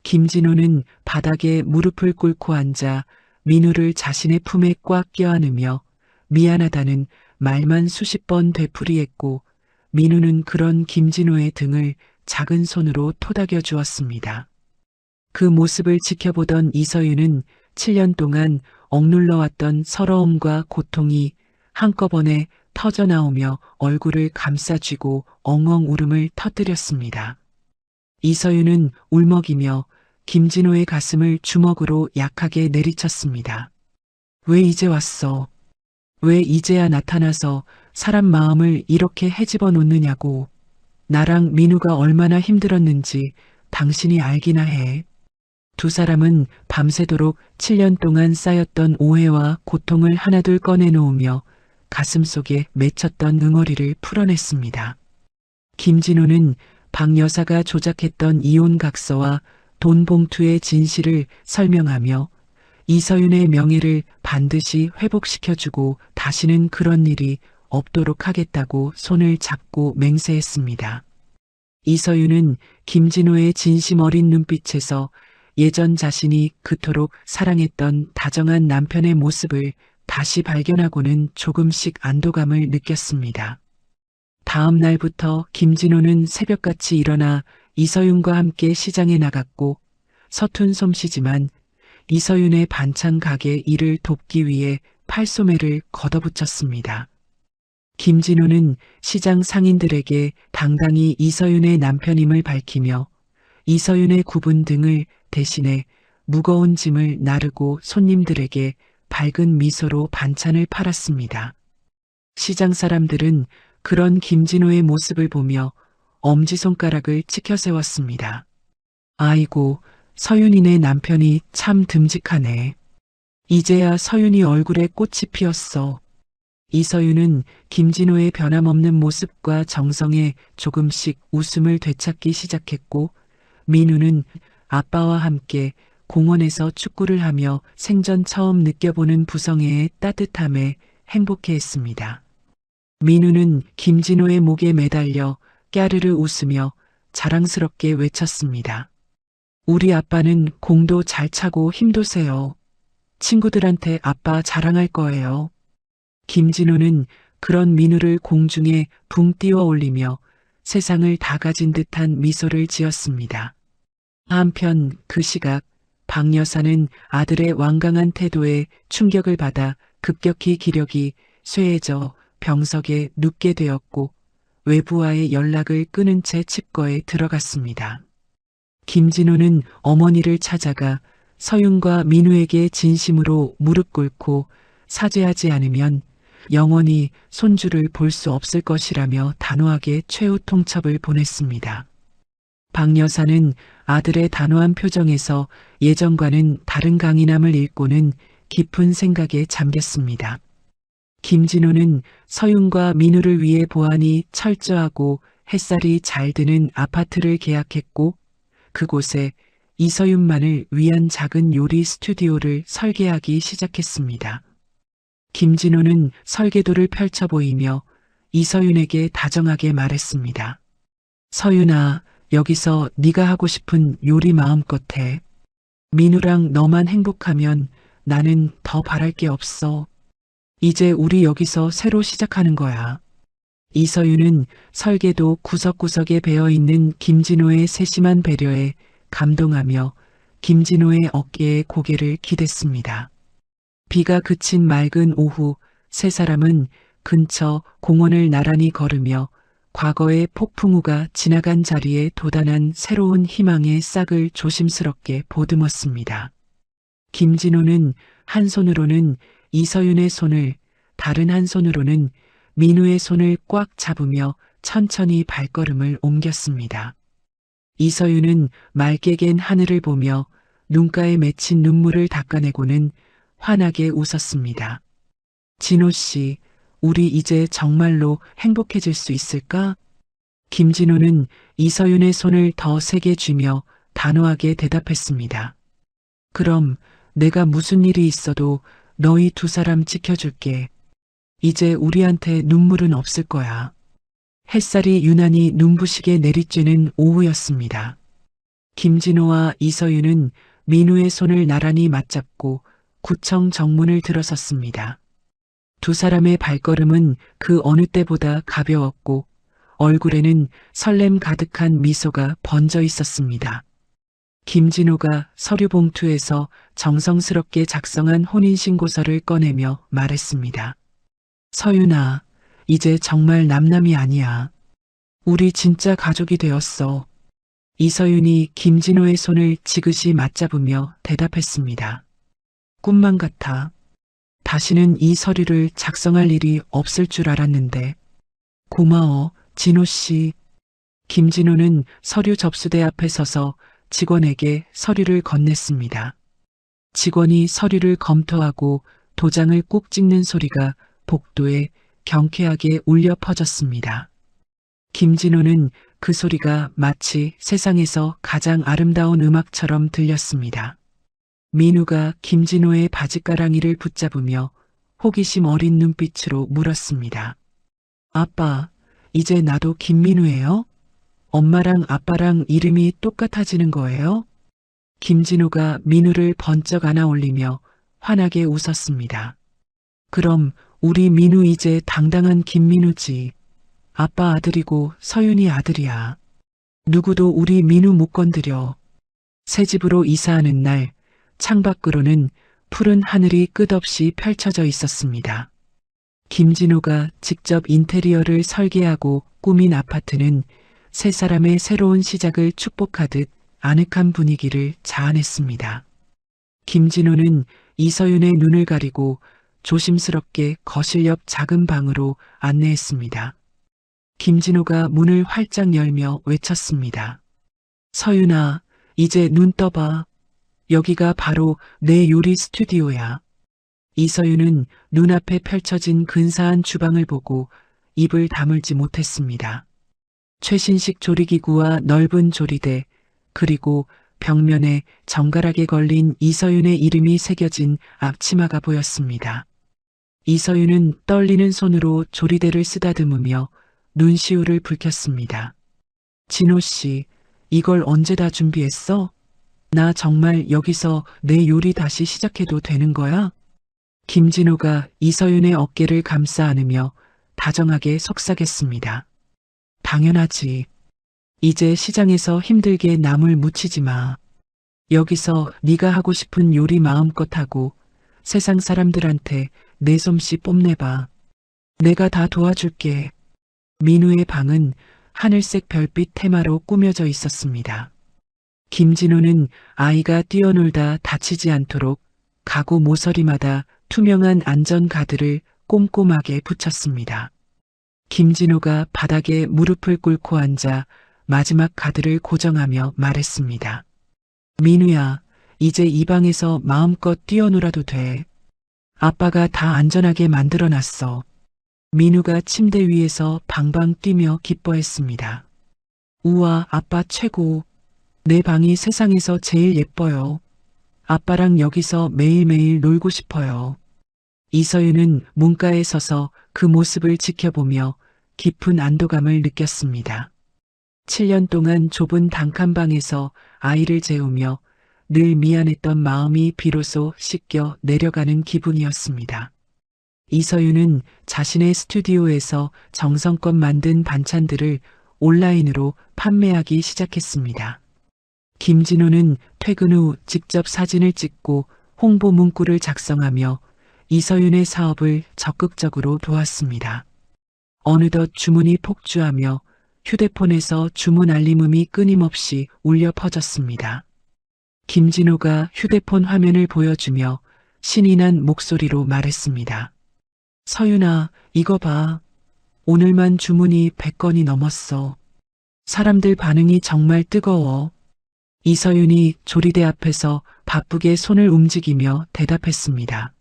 김진호는 바닥에 무릎을 꿇고 앉아 민우를 자신의 품에 꽉 껴안으며 미안하다는 말만 수십 번 되풀이했고 민우는 그런 김진호의 등을 작은 손으로 토닥여 주었습니다. 그 모습을 지켜보던 이서윤은 7년 동안 억눌러왔던 서러움과 고통이 한꺼번에 터져나오며 얼굴을 감싸쥐고 엉엉 울음을 터뜨렸습니다. 이서윤은 울먹이며 김진호의 가슴을 주먹으로 약하게 내리쳤습니다. 왜 이제 왔어? 왜 이제야 나타나서 사람 마음을 이렇게 헤집어 놓느냐고. 나랑 민우가 얼마나 힘들었는지 당신이 알기나 해. 두 사람은 밤새도록 7년 동안 쌓였던 오해와 고통을 하나둘 꺼내놓으며 가슴속에 맺혔던 응어리를 풀어냈습니다. 김진호는 박 여사가 조작했던 이혼각서와 돈 봉투의 진실을 설명하며 이서윤의 명예를 반드시 회복시켜주고 다시는 그런 일이 없도록 하겠다고 손을 잡고 맹세했습니다. 이서윤은 김진호의 진심 어린 눈빛에서 예전 자신이 그토록 사랑했던 다정한 남편의 모습을 다시 발견하고는 조금씩 안도감을 느꼈습니다. 다음 날부터 김진호는 새벽같이 일어나 이서윤과 함께 시장에 나갔고 서툰 솜씨지만 이서윤의 반찬 가게 일을 돕기 위해 팔소매를 걷어붙였습니다. 김진호는 시장 상인들에게 당당히 이서윤의 남편임을 밝히며 이서윤의 굽은 등을 대신해 무거운 짐을 나르고 손님들에게 밝은 미소로 반찬을 팔았습니다. 시장 사람들은 그런 김진호의 모습을 보며 엄지손가락을 치켜세웠습니다. 아이고, 서윤이네 남편이 참 듬직하네. 이제야 서윤이 얼굴에 꽃이 피었어. 이서윤은 김진호의 변함없는 모습과 정성에 조금씩 웃음을 되찾기 시작했고, 민우는 아빠와 함께 공원에서 축구를 하며 생전 처음 느껴보는 부성애의 따뜻함에 행복해했습니다. 민우는 김진호의 목에 매달려 까르르 웃으며 자랑스럽게 외쳤습니다. 우리 아빠는 공도 잘 차고 힘도 세요. 친구들한테 아빠 자랑할 거예요. 김진호는 그런 민우를 공중에 붕 띄워 올리며 세상을 다 가진 듯한 미소를 지었습니다. 한편 그 시각 박 여사는 아들의 완강한 태도에 충격을 받아 급격히 기력이 쇠해져 병석에 눕게 되었고 외부와의 연락을 끊은 채 칩거에 들어갔습니다. 김진호는 어머니를 찾아가 서윤과 민우에게 진심으로 무릎 꿇고 사죄하지 않으면 영원히 손주를 볼 수 없을 것이라며 단호하게 최후 통첩을 보냈습니다. 박 여사는 아들의 단호한 표정에서 예전과는 다른 강인함을 읽고는 깊은 생각에 잠겼습니다. 김진호는 서윤과 민우를 위해 보안이 철저하고 햇살이 잘 드는 아파트를 계약했고 그곳에 이서윤만을 위한 작은 요리 스튜디오를 설계하기 시작했습니다. 김진호는 설계도를 펼쳐 보이며 이서윤에게 다정하게 말했습니다. 서윤아, 여기서 네가 하고 싶은 요리 마음껏 해. 민우랑 너만 행복하면 나는 더 바랄 게 없어. 이제 우리 여기서 새로 시작하는 거야. 이서윤은 설계도 구석구석에 배어있는 김진호의 세심한 배려에 감동하며 김진호의 어깨에 고개를 기댔습니다. 비가 그친 맑은 오후 세 사람은 근처 공원을 나란히 걸으며 과거의 폭풍우가 지나간 자리에 돋아난 새로운 희망의 싹을 조심스럽게 보듬었습니다. 김진호는 한 손으로는 이서윤의 손을, 다른 한 손으로는 민우의 손을 꽉 잡으며 천천히 발걸음을 옮겼습니다. 이서윤은 맑게 갠 하늘을 보며 눈가에 맺힌 눈물을 닦아내고는 환하게 웃었습니다. 진호 씨, 우리 이제 정말로 행복해질 수 있을까? 김진호는 이서윤의 손을 더 세게 쥐며 단호하게 대답했습니다. 그럼 내가 무슨 일이 있어도 너희 두 사람 지켜줄게. 이제 우리한테 눈물은 없을 거야. 햇살이 유난히 눈부시게 내리쬐는 오후였습니다. 김진호와 이서윤은 민우의 손을 나란히 맞잡고 구청 정문을 들어섰습니다. 두 사람의 발걸음은 그 어느 때보다 가벼웠고 얼굴에는 설렘 가득한 미소가 번져 있었습니다. 김진호가 서류 봉투에서 정성스럽게 작성한 혼인신고서를 꺼내며 말했습니다. 서윤아, 이제 정말 남남이 아니야. 우리 진짜 가족이 되었어. 이서윤이 김진호의 손을 지그시 맞잡으며 대답했습니다. 꿈만 같아. 다시는 이 서류를 작성할 일이 없을 줄 알았는데. 고마워, 진호 씨. 김진호는 서류 접수대 앞에 서서 직원에게 서류를 건넸습니다. 직원이 서류를 검토하고 도장을 꾹 찍는 소리가 복도에 경쾌하게 울려 퍼졌습니다. 김진호는 그 소리가 마치 세상에서 가장 아름다운 음악처럼 들렸습니다. 민우가 김진호의 바지가랑이를 붙잡으며 호기심 어린 눈빛으로 물었습니다. 아빠, 이제 나도 김민우예요? 엄마랑 아빠랑 이름이 똑같아지는 거예요? 김진호가 민우를 번쩍 안아 올리며 환하게 웃었습니다. 그럼 우리 민우 이제 당당한 김민우지. 아빠 아들이고 서윤이 아들이야. 누구도 우리 민우 못 건드려. 새 집으로 이사하는 날 창밖으로는 푸른 하늘이 끝없이 펼쳐져 있었습니다. 김진호가 직접 인테리어를 설계하고 꾸민 아파트는 세 사람의 새로운 시작을 축복하듯 아늑한 분위기를 자아냈습니다. 김진호는 이서윤의 눈을 가리고 조심스럽게 거실 옆 작은 방으로 안내했습니다. 김진호가 문을 활짝 열며 외쳤습니다. 서윤아, 이제 눈 떠봐. 여기가 바로 내 요리 스튜디오야. 이서윤은 눈앞에 펼쳐진 근사한 주방을 보고 입을 다물지 못했습니다. 최신식 조리기구와 넓은 조리대, 그리고 벽면에 정갈하게 걸린 이서윤의 이름이 새겨진 앞치마가 보였습니다. 이서윤은 떨리는 손으로 조리대를 쓰다듬으며 눈시울을 붉혔습니다. 진호 씨, 이걸 언제 다 준비했어? 나 정말 여기서 내 요리 다시 시작해도 되는 거야? 김진호가 이서윤의 어깨를 감싸 안으며 다정하게 속삭였습니다. 당연하지. 이제 시장에서 힘들게 남을 묻히지 마. 여기서 네가 하고 싶은 요리 마음껏 하고 세상 사람들한테 내 솜씨 뽐내봐. 내가 다 도와줄게. 민우의 방은 하늘색 별빛 테마로 꾸며져 있었습니다. 김진호는 아이가 뛰어놀다 다치지 않도록 가구 모서리마다 투명한 안전가드를 꼼꼼하게 붙였습니다. 김진호가 바닥에 무릎을 꿇고 앉아 마지막 가드를 고정하며 말했습니다. 민우야, 이제 이 방에서 마음껏 뛰어놀아도 돼. 아빠가 다 안전하게 만들어놨어. 민우가 침대 위에서 방방 뛰며 기뻐했습니다. 우와, 아빠 최고. 내 방이 세상에서 제일 예뻐요. 아빠랑 여기서 매일매일 놀고 싶어요. 이서윤은 문가에 서서 그 모습을 지켜보며 깊은 안도감을 느꼈습니다. 7년 동안 좁은 단칸방에서 아이를 재우며 늘 미안했던 마음이 비로소 씻겨 내려가는 기분이었습니다. 이서윤은 자신의 스튜디오에서 정성껏 만든 반찬들을 온라인으로 판매하기 시작했습니다. 김진호는 퇴근 후 직접 사진을 찍고 홍보 문구를 작성하며 이서윤의 사업을 적극적으로 도왔습니다. 어느덧 주문이 폭주하며 휴대폰에서 주문 알림음이 끊임없이 울려 퍼졌습니다. 김진호가 휴대폰 화면을 보여주며 신이 난 목소리로 말했습니다. 서윤아, 이거 봐. 오늘만 주문이 100건이 넘었어. 사람들 반응이 정말 뜨거워. 이서윤이 조리대 앞에서 바쁘게 손을 움직이며 대답했습니다.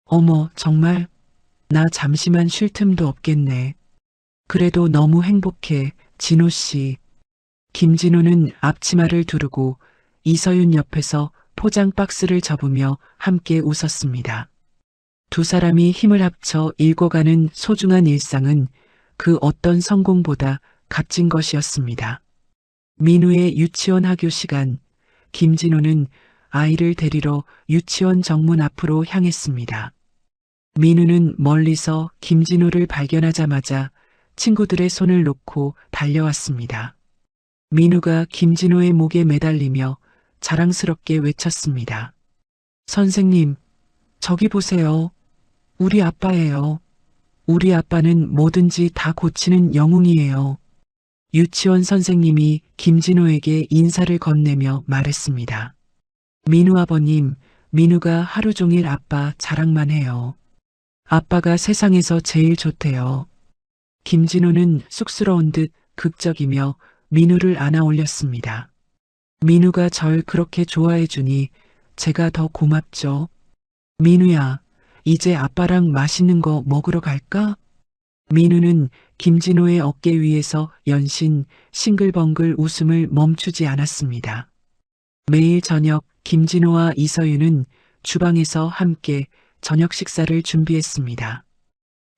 어머, 정말? 나 잠시만 쉴 틈도 없겠네. 그래도 너무 행복해, 진호 씨. 김진호는 앞치마를 두르고 이서윤 옆에서 포장 박스를 접으며 함께 웃었습니다. 두 사람이 힘을 합쳐 일궈가는 소중한 일상은 그 어떤 성공보다 값진 것이었습니다. 민우의 유치원 하교 시간, 김진호는 아이를 데리러 유치원 정문 앞으로 향했습니다. 민우는 멀리서 김진호를 발견하자마자 친구들의 손을 놓고 달려왔습니다. 민우가 김진호의 목에 매달리며 자랑스럽게 외쳤습니다. 선생님, 저기 보세요. 우리 아빠예요. 우리 아빠는 뭐든지 다 고치는 영웅이에요. 유치원 선생님이 김진호에게 인사를 건네며 말했습니다. 민우 아버님, 민우가 하루 종일 아빠 자랑만 해요. 아빠가 세상에서 제일 좋대요. 김진호는 쑥스러운 듯 극적이며 민우를 안아 올렸습니다. 민우가 절 그렇게 좋아해 주니 제가 더 고맙죠. 민우야, 이제 아빠랑 맛있는 거 먹으러 갈까? 민우는 김진호의 어깨 위에서 연신 싱글벙글 웃음을 멈추지 않았습니다. 매일 저녁 김진호와 이서윤은 주방에서 함께 저녁 식사를 준비했습니다.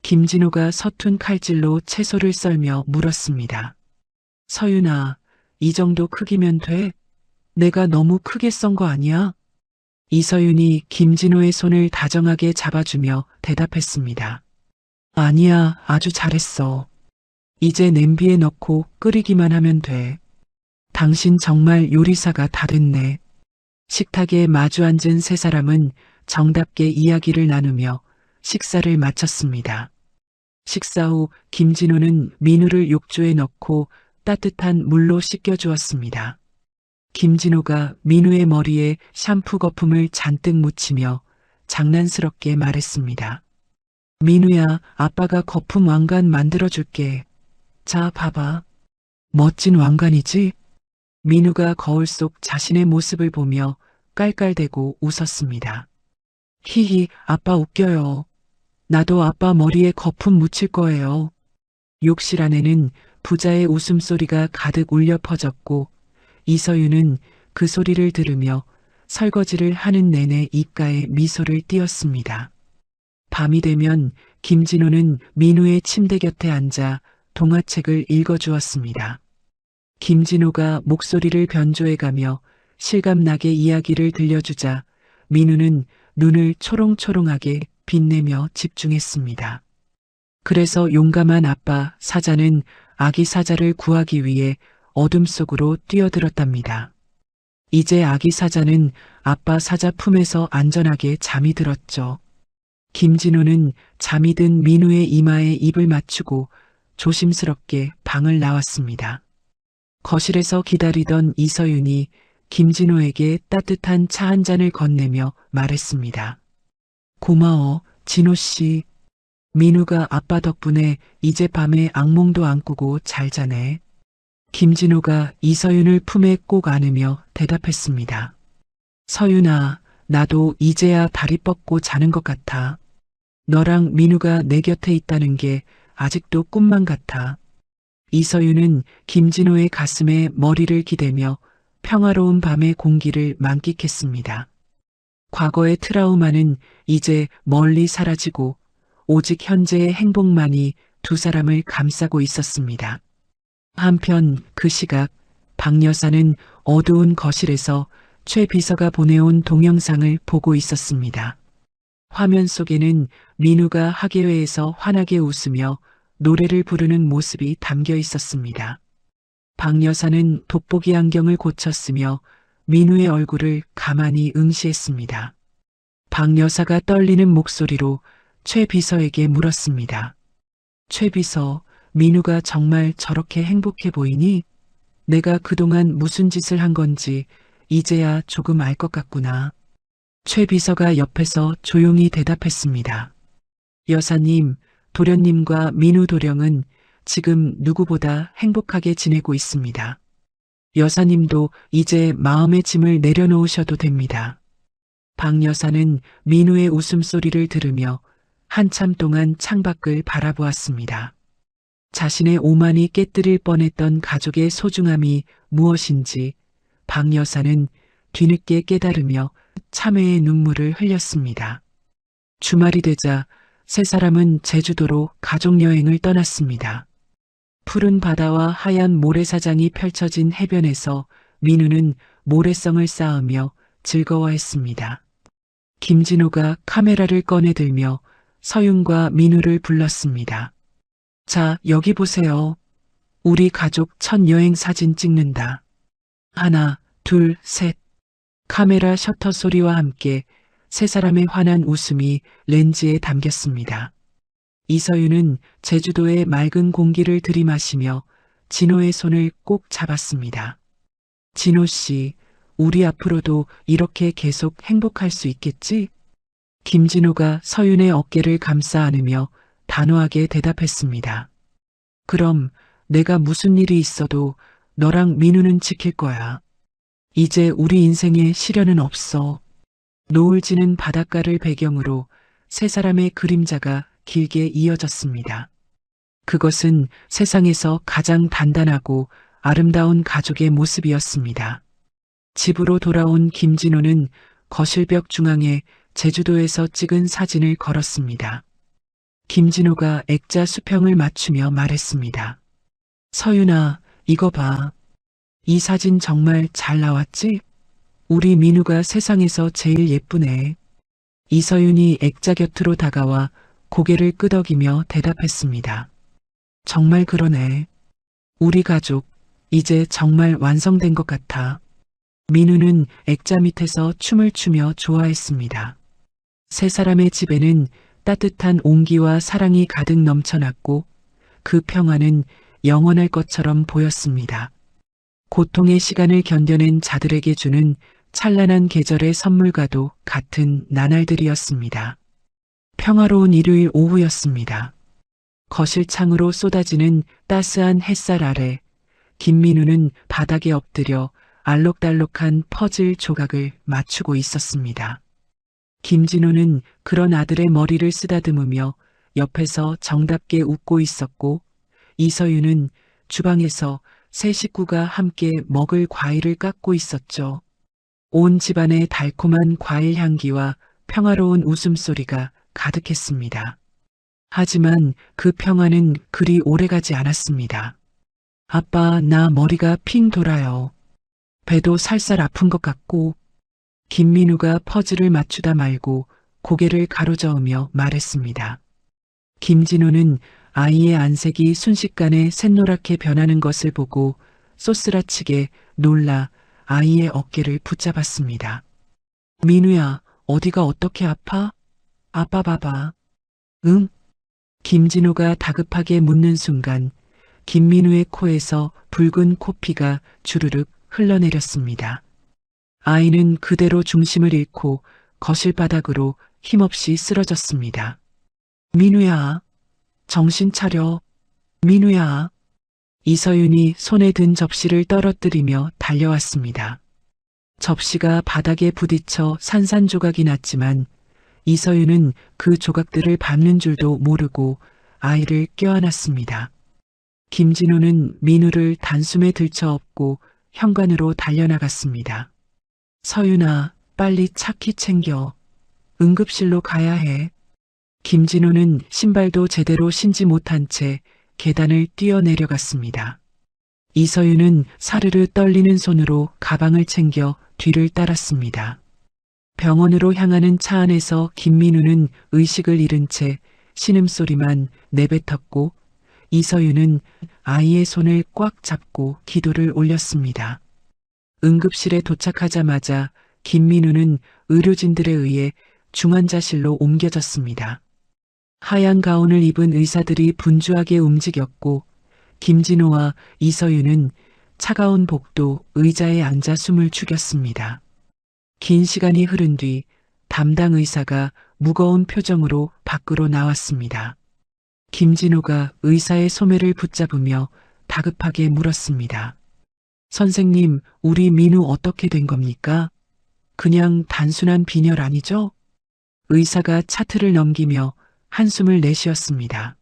김진호가 서툰 칼질로 채소를 썰며 물었습니다. 서윤아, 이 정도 크기면 돼? 내가 너무 크게 썬 거 아니야? 이서윤이 김진호의 손을 다정하게 잡아주며 대답했습니다. 아니야, 아주 잘했어. 이제 냄비에 넣고 끓이기만 하면 돼. 당신 정말 요리사가 다 됐네. 식탁에 마주 앉은 세 사람은 정답게 이야기를 나누며 식사를 마쳤습니다. 식사 후 김진호는 민우를 욕조에 넣고 따뜻한 물로 씻겨주었습니다. 김진호가 민우의 머리에 샴푸 거품을 잔뜩 묻히며 장난스럽게 말했습니다. 민우야, 아빠가 거품 왕관 만들어줄게. 자, 봐봐. 멋진 왕관이지? 민우가 거울 속 자신의 모습을 보며 깔깔대고 웃었습니다. 히히, 아빠 웃겨요. 나도 아빠 머리에 거품 묻힐 거예요. 욕실 안에는 부자의 웃음소리가 가득 울려 퍼졌고 이서윤은 그 소리를 들으며 설거지를 하는 내내 입가에 미소를 띄었습니다. 밤이 되면 김진호는 민우의 침대 곁에 앉아 동화책을 읽어주었습니다. 김진호가 목소리를 변조해가며 실감나게 이야기를 들려주자 민우는 눈을 초롱초롱하게 빛내며 집중했습니다. 그래서 용감한 아빠 사자는 아기 사자를 구하기 위해 어둠 속으로 뛰어들었답니다. 이제 아기 사자는 아빠 사자 품에서 안전하게 잠이 들었죠. 김진호는 잠이 든 민우의 이마에 입을 맞추고 조심스럽게 방을 나왔습니다. 거실에서 기다리던 이서윤이 김진호에게 따뜻한 차 한 잔을 건네며 말했습니다. 고마워, 진호 씨. 민우가 아빠 덕분에 이제 밤에 악몽도 안 꾸고 잘 자네. 김진호가 이서윤을 품에 꼭 안으며 대답했습니다. 서윤아, 나도 이제야 다리 뻗고 자는 것 같아. 너랑 민우가 내 곁에 있다는 게 아직도 꿈만 같아. 이서윤은 김진호의 가슴에 머리를 기대며 평화로운 밤의 공기를 만끽했습니다. 과거의 트라우마는 이제 멀리 사라지고 오직 현재의 행복만이 두 사람을 감싸고 있었습니다. 한편 그 시각 박 여사는 어두운 거실에서 최 비서가 보내온 동영상을 보고 있었습니다. 화면 속에는 민우가 학예회에서 환하게 웃으며 노래를 부르는 모습이 담겨 있었습니다. 박 여사는 돋보기 안경을 고쳤으며 민우의 얼굴을 가만히 응시했습니다. 박 여사가 떨리는 목소리로 최 비서에게 물었습니다. 최 비서, 민우가 정말 저렇게 행복해 보이니? 내가 그동안 무슨 짓을 한 건지 이제야 조금 알 것 같구나. 최 비서가 옆에서 조용히 대답했습니다. 여사님, 도련님과 민우 도령은 지금 누구보다 행복하게 지내고 있습니다. 여사님도 이제 마음의 짐을 내려놓으셔도 됩니다. 박 여사는 민우의 웃음소리를 들으며 한참 동안 창밖을 바라보았습니다. 자신의 오만이 깨뜨릴 뻔했던 가족의 소중함이 무엇인지 박 여사는 뒤늦게 깨달으며 참회의 눈물을 흘렸습니다. 주말이 되자 세 사람은 제주도로 가족여행을 떠났습니다. 푸른 바다와 하얀 모래사장이 펼쳐진 해변에서 민우는 모래성을 쌓으며 즐거워했습니다. 김진호가 카메라를 꺼내들며 서윤과 민우를 불렀습니다. 자, 여기 보세요. 우리 가족 첫 여행 사진 찍는다. 하나, 둘, 셋. 카메라 셔터 소리와 함께 세 사람의 환한 웃음이 렌즈에 담겼습니다. 이서윤은 제주도의 맑은 공기를 들이마시며 진호의 손을 꼭 잡았습니다. 진호 씨, 우리 앞으로도 이렇게 계속 행복할 수 있겠지? 김진호가 서윤의 어깨를 감싸 안으며 단호하게 대답했습니다. 그럼 내가 무슨 일이 있어도 너랑 민우는 지킬 거야. 이제 우리 인생에 시련은 없어. 노을 지는 바닷가를 배경으로 세 사람의 그림자가 길게 이어졌습니다. 그것은 세상에서 가장 단단하고 아름다운 가족의 모습이었습니다. 집으로 돌아온 김진호는 거실벽 중앙에 제주도에서 찍은 사진을 걸었습니다. 김진호가 액자 수평을 맞추며 말했습니다. 서윤아, 이거 봐. 이 사진 정말 잘 나왔지? 우리 민우가 세상에서 제일 예쁘네. 이서윤이 액자 곁으로 다가와 고개를 끄덕이며 대답했습니다. 정말 그러네. 우리 가족, 이제 정말 완성된 것 같아. 민우는 액자 밑에서 춤을 추며 좋아했습니다. 세 사람의 집에는 따뜻한 온기와 사랑이 가득 넘쳐났고 그 평화는 영원할 것처럼 보였습니다. 고통의 시간을 견뎌낸 자들에게 주는 찬란한 계절의 선물과도 같은 나날들이었습니다. 평화로운 일요일 오후였습니다. 거실 창으로 쏟아지는 따스한 햇살 아래 김민우는 바닥에 엎드려 알록달록한 퍼즐 조각을 맞추고 있었습니다. 김진호는 그런 아들의 머리를 쓰다듬으며 옆에서 정답게 웃고 있었고, 이서윤은 주방에서 세 식구가 함께 먹을 과일을 깎고 있었죠. 온 집안에 달콤한 과일 향기와 평화로운 웃음소리가 가득했습니다. 하지만 그 평화는 그리 오래가지 않았습니다. 아빠, 나 머리가 핑 돌아요. 배도 살살 아픈 것 같고, 김민우가 퍼즐을 맞추다 말고 고개를 가로저으며 말했습니다. 김진호는 아이의 안색이 순식간에 샛노랗게 변하는 것을 보고 쏘스라치게 놀라 아이의 어깨를 붙잡았습니다. 민우야, 어디가 어떻게 아파? 아빠 봐봐. 응? 김진호가 다급하게 묻는 순간 김민우의 코에서 붉은 코피가 주르륵 흘러내렸습니다. 아이는 그대로 중심을 잃고 거실 바닥으로 힘없이 쓰러졌습니다. 민우야, 정신 차려. 민우야. 이서윤이 손에 든 접시를 떨어뜨리며 달려왔습니다. 접시가 바닥에 부딪혀 산산조각이 났지만 이서윤은 그 조각들을 밟는 줄도 모르고 아이를 껴안았습니다. 김진호는 민우를 단숨에 들쳐업고 현관으로 달려나갔습니다. 서윤아, 빨리 차키 챙겨. 응급실로 가야 해. 김진호는 신발도 제대로 신지 못한 채 계단을 뛰어내려갔습니다. 이서윤은 사르르 떨리는 손으로 가방을 챙겨 뒤를 따랐습니다. 병원으로 향하는 차 안에서 김민우는 의식을 잃은 채 신음소리만 내뱉었고 이서윤은 아이의 손을 꽉 잡고 기도를 올렸습니다. 응급실에 도착하자마자 김민우는 의료진들에 의해 중환자실로 옮겨졌습니다. 하얀 가운을 입은 의사들이 분주하게 움직였고 김진호와 이서윤은 차가운 복도 의자에 앉아 숨을 죽였습니다. 긴 시간이 흐른 뒤 담당 의사가 무거운 표정으로 밖으로 나왔습니다. 김진호가 의사의 소매를 붙잡으며 다급하게 물었습니다. 선생님, 우리 민우 어떻게 된 겁니까? 그냥 단순한 빈혈 아니죠? 의사가 차트를 넘기며 한숨을 내쉬었습니다.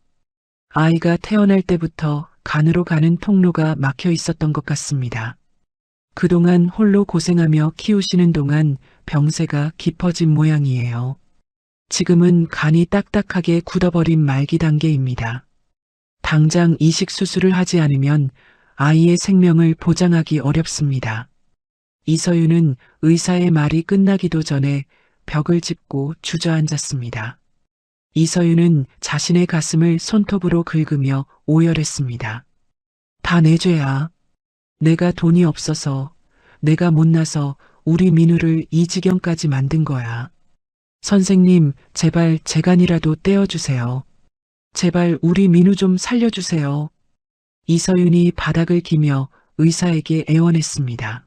아이가 태어날 때부터 간으로 가는 통로가 막혀 있었던 것 같습니다. 그동안 홀로 고생하며 키우시는 동안 병세가 깊어진 모양이에요. 지금은 간이 딱딱하게 굳어버린 말기 단계입니다. 당장 이식 수술을 하지 않으면 아이의 생명을 보장하기 어렵습니다. 이서윤은 의사의 말이 끝나기도 전에 벽을 짚고 주저앉았습니다. 이서윤은 자신의 가슴을 손톱으로 긁으며 오열했습니다. 다 내 죄야. 내가 돈이 없어서, 내가 못나서 우리 민우를 이 지경까지 만든 거야. 선생님, 제발 제 간이라도 떼어주세요. 제발 우리 민우 좀 살려주세요. 이서윤이 바닥을 기며 의사에게 애원했습니다.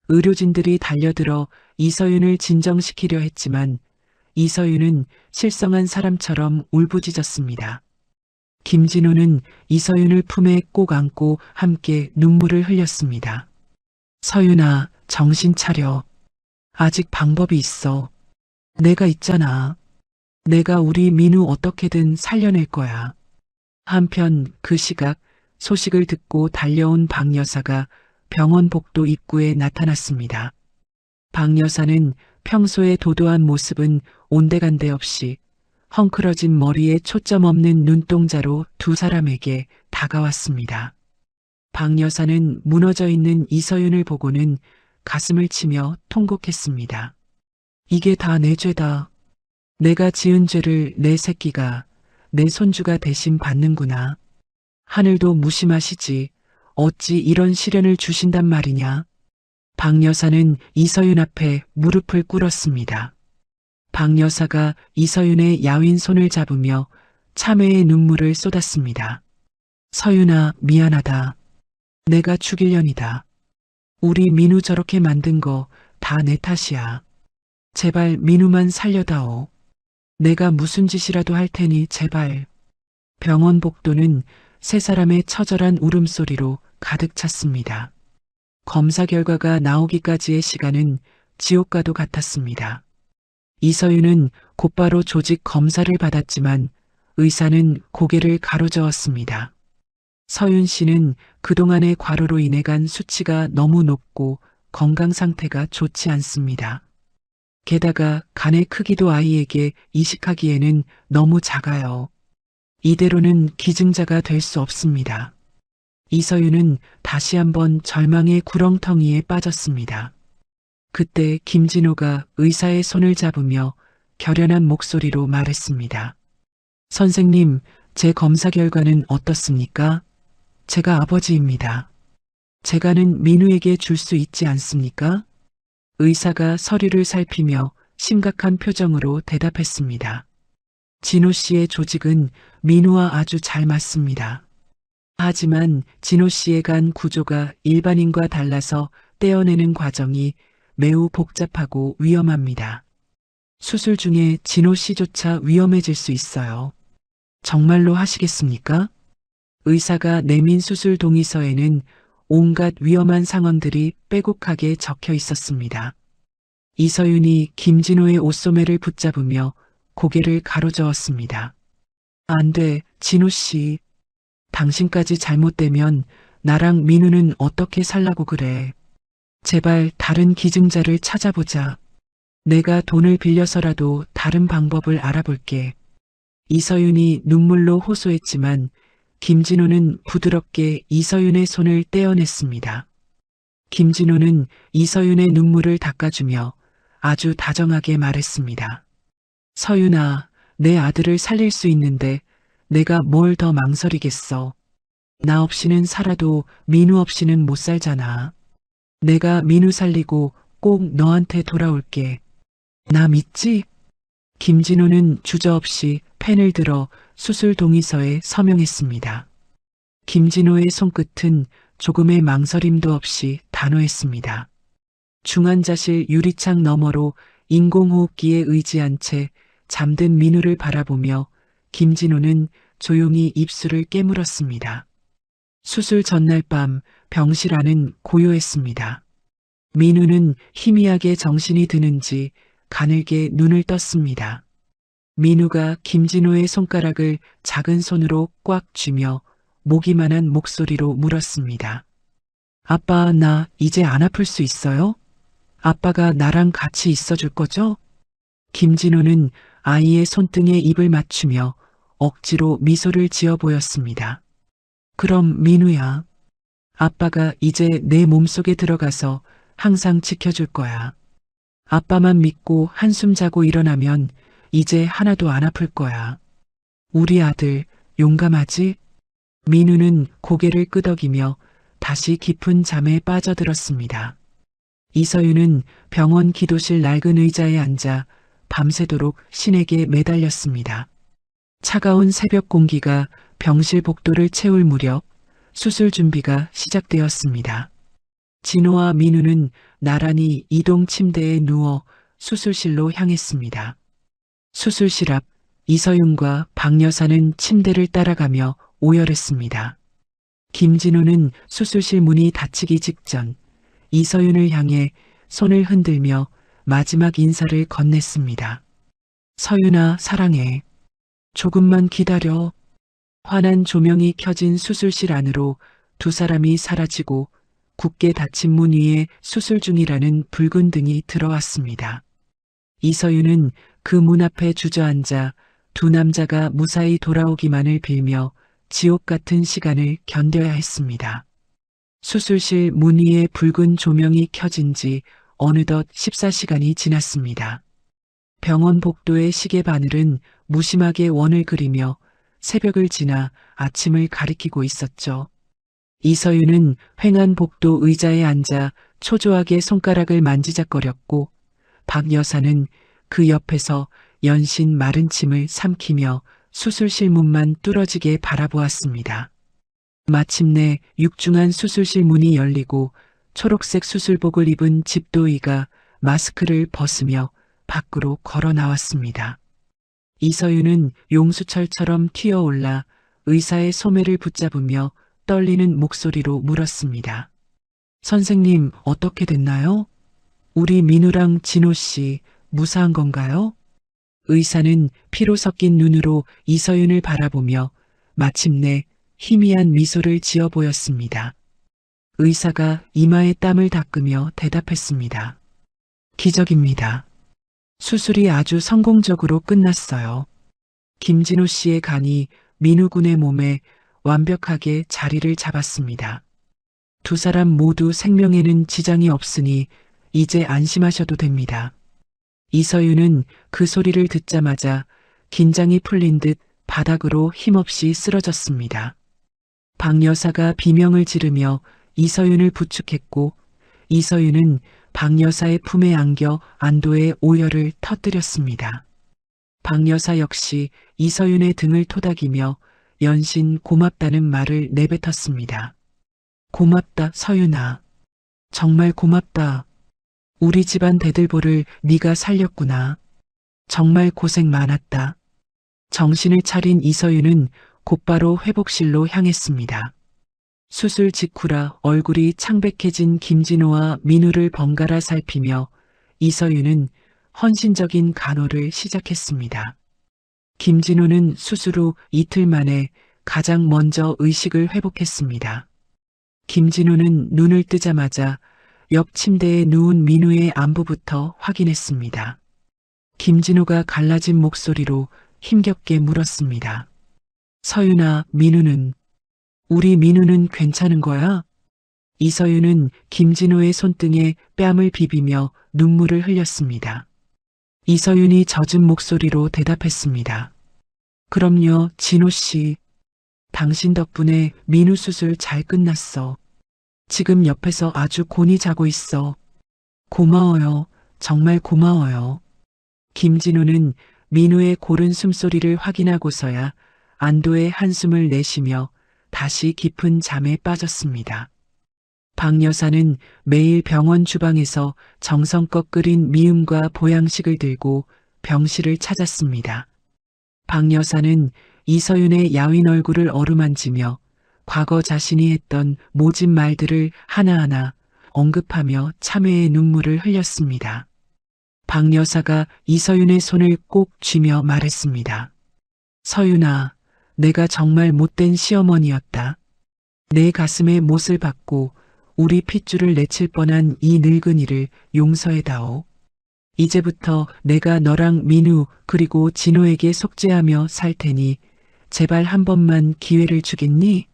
의료진들이 달려들어 이서윤을 진정시키려 했지만 이서윤은 실성한 사람처럼 울부짖었습니다. 김진호는 이서윤을 품에 꼭 안고 함께 눈물을 흘렸습니다. 서윤아, 정신 차려. 아직 방법이 있어. 내가 있잖아. 내가 우리 민우 어떻게든 살려낼 거야. 한편 그 시각 소식을 듣고 달려온 박 여사가 병원 복도 입구에 나타났습니다. 박 여사는 평소의 도도한 모습은 온데간데 없이 헝클어진 머리에 초점 없는 눈동자로 두 사람에게 다가왔습니다. 박 여사는 무너져 있는 이서윤을 보고는 가슴을 치며 통곡했습니다. 이게 다 내 죄다. 내가 지은 죄를 내 새끼가, 내 손주가 대신 받는구나. 하늘도 무심하시지. 어찌 이런 시련을 주신단 말이냐. 박 여사는 이서윤 앞에 무릎을 꿇었습니다. 박 여사가 이서윤의 야윈 손을 잡으며 참회의 눈물을 쏟았습니다. 서윤아, 미안하다. 내가 죽일년이다. 우리 민우 저렇게 만든 거 다 내 탓이야. 제발 민우만 살려다오. 내가 무슨 짓이라도 할 테니 제발. 병원 복도는 세 사람의 처절한 울음소리로 가득 찼습니다. 검사 결과가 나오기까지의 시간은 지옥과도 같았습니다. 이서윤은 곧바로 조직 검사를 받았지만 의사는 고개를 가로저었습니다. 서윤 씨는 그동안의 과로로 인해 간 수치가 너무 높고 건강 상태가 좋지 않습니다. 게다가 간의 크기도 아이에게 이식하기에는 너무 작아요. 이대로는 기증자가 될 수 없습니다. 이서윤은 다시 한번 절망의 구렁텅이에 빠졌습니다. 그때 김진호가 의사의 손을 잡으며 결연한 목소리로 말했습니다. 선생님, 제 검사 결과는 어떻습니까? 제가 아버지입니다. 재간은 민우에게 줄 수 있지 않습니까? 의사가 서류를 살피며 심각한 표정으로 대답했습니다. 진호 씨의 조직은 민우와 아주 잘 맞습니다. 하지만 진호 씨의 간 구조가 일반인과 달라서 떼어내는 과정이 매우 복잡하고 위험합니다. 수술 중에 진호 씨조차 위험해질 수 있어요. 정말로 하시겠습니까? 의사가 내민 수술 동의서에는 온갖 위험한 상황들이 빼곡하게 적혀 있었습니다. 이서윤이 김진호의 옷소매를 붙잡으며 고개를 가로저었습니다. 안 돼, 진호 씨. 당신까지 잘못되면 나랑 민우는 어떻게 살라고 그래. 제발 다른 기증자를 찾아보자. 내가 돈을 빌려서라도 다른 방법을 알아볼게. 이서윤이 눈물로 호소했지만 김진호는 부드럽게 이서윤의 손을 떼어냈습니다. 김진호는 이서윤의 눈물을 닦아주며 아주 다정하게 말했습니다. 서윤아, 내 아들을 살릴 수 있는데 내가 뭘 더 망설이겠어. 나 없이는 살아도 민우 없이는 못 살잖아. 내가 민우 살리고 꼭 너한테 돌아올게. 나 믿지? 김진호는 주저없이 펜을 들어 수술 동의서에 서명했습니다. 김진호의 손끝은 조금의 망설임도 없이 단호했습니다. 중환자실 유리창 너머로 인공호흡기에 의지한 채 잠든 민우를 바라보며 김진호는 조용히 입술을 깨물었습니다. 수술 전날 밤 병실 안은 고요했습니다. 민우는 희미하게 정신이 드는지 가늘게 눈을 떴습니다. 민우가 김진호의 손가락을 작은 손으로 꽉 쥐며 모기만한 목소리로 물었습니다. 아빠, 나 이제 안 아플 수 있어요? 아빠가 나랑 같이 있어줄 거죠? 김진호는 아이의 손등에 입을 맞추며 억지로 미소를 지어 보였습니다. 그럼 민우야, 아빠가 이제 내 몸속에 들어가서 항상 지켜줄 거야. 아빠만 믿고 한숨 자고 일어나면 이제 하나도 안 아플 거야. 우리 아들 용감하지? 민우는 고개를 끄덕이며 다시 깊은 잠에 빠져들었습니다. 이서윤은 병원 기도실 낡은 의자에 앉아 밤새도록 신에게 매달렸습니다. 차가운 새벽 공기가 병실 복도를 채울 무렵 수술 준비가 시작되었습니다. 진호와 민우는 나란히 이동 침대에 누워 수술실로 향했습니다. 수술실 앞 이서윤과 박 여사는 침대를 따라가며 오열했습니다. 김진호는 수술실 문이 닫히기 직전 이서윤을 향해 손을 흔들며 마지막 인사를 건넸습니다. 서윤아, 사랑해. 조금만 기다려. 환한 조명이 켜진 수술실 안으로 두 사람이 사라지고 굳게 닫힌 문 위에 수술 중이라는 붉은 등이 들어왔습니다. 이서윤은 그 문 앞에 주저앉아 두 남자가 무사히 돌아오기만을 빌며 지옥 같은 시간을 견뎌야 했습니다. 수술실 문 위에 붉은 조명이 켜진 지 어느덧 14시간이 지났습니다. 병원 복도의 시계 바늘은 무심하게 원을 그리며 새벽을 지나 아침을 가리키고 있었죠. 이서윤은 횡한 복도 의자에 앉아 초조하게 손가락을 만지작거렸고 박 여사는 그 옆에서 연신 마른 침을 삼키며 수술실 문만 뚫어지게 바라보았습니다. 마침내 육중한 수술실 문이 열리고 초록색 수술복을 입은 집도의가 마스크를 벗으며 밖으로 걸어 나왔습니다. 이서윤은 용수철처럼 튀어올라 의사의 소매를 붙잡으며 떨리는 목소리로 물었습니다. 선생님, 어떻게 됐나요? 우리 민우랑 진호 씨 무사한 건가요? 의사는 피로 섞인 눈으로 이서윤을 바라보며 마침내 희미한 미소를 지어 보였습니다. 의사가 이마에 땀을 닦으며 대답했습니다. 기적입니다. 수술이 아주 성공적으로 끝났어요. 김진호 씨의 간이 민우 군의 몸에 완벽하게 자리를 잡았습니다. 두 사람 모두 생명에는 지장이 없으니 이제 안심하셔도 됩니다. 이서윤은 그 소리를 듣자마자 긴장이 풀린 듯 바닥으로 힘없이 쓰러졌습니다. 박 여사가 비명을 지르며 이서윤을 부축했고 이서윤은 박 여사의 품에 안겨 안도의 오열을 터뜨렸습니다. 박 여사 역시 이서윤의 등을 토닥이며 연신 고맙다는 말을 내뱉었습니다. 고맙다, 서윤아. 정말 고맙다. 우리 집안 대들보를 네가 살렸구나. 정말 고생 많았다. 정신을 차린 이서윤은 곧바로 회복실로 향했습니다. 수술 직후라 얼굴이 창백해진 김진호와 민우를 번갈아 살피며 이서윤은 헌신적인 간호를 시작했습니다. 김진호는 수술 후 이틀 만에 가장 먼저 의식을 회복했습니다. 김진호는 눈을 뜨자마자 옆 침대에 누운 민우의 안부부터 확인했습니다. 김진호가 갈라진 목소리로 힘겹게 물었습니다. 서윤아, 민우는? 우리 민우는 괜찮은 거야? 이서윤은 김진호의 손등에 뺨을 비비며 눈물을 흘렸습니다. 이서윤이 젖은 목소리로 대답했습니다. 그럼요, 진호 씨. 당신 덕분에 민우 수술 잘 끝났어. 지금 옆에서 아주 곤히 자고 있어. 고마워요. 정말 고마워요. 김진호는 민우의 고른 숨소리를 확인하고서야 안도의 한숨을 내쉬며 다시 깊은 잠에 빠졌습니다. 박 여사는 매일 병원 주방에서 정성껏 끓인 미음과 보양식을 들고 병실을 찾았습니다. 박 여사는 이서윤의 야윈 얼굴을 어루만지며 과거 자신이 했던 모진 말들을 하나하나 언급하며 참회의 눈물을 흘렸습니다. 박 여사가 이서윤의 손을 꼭 쥐며 말했습니다. 서윤아, 내가 정말 못된 시어머니였다. 내 가슴에 못을 박고 우리 핏줄을 내칠 뻔한 이 늙은이를 용서해다오. 이제부터 내가 너랑 민우 그리고 진호에게 속죄하며 살 테니 제발 한 번만 기회를 주겠니?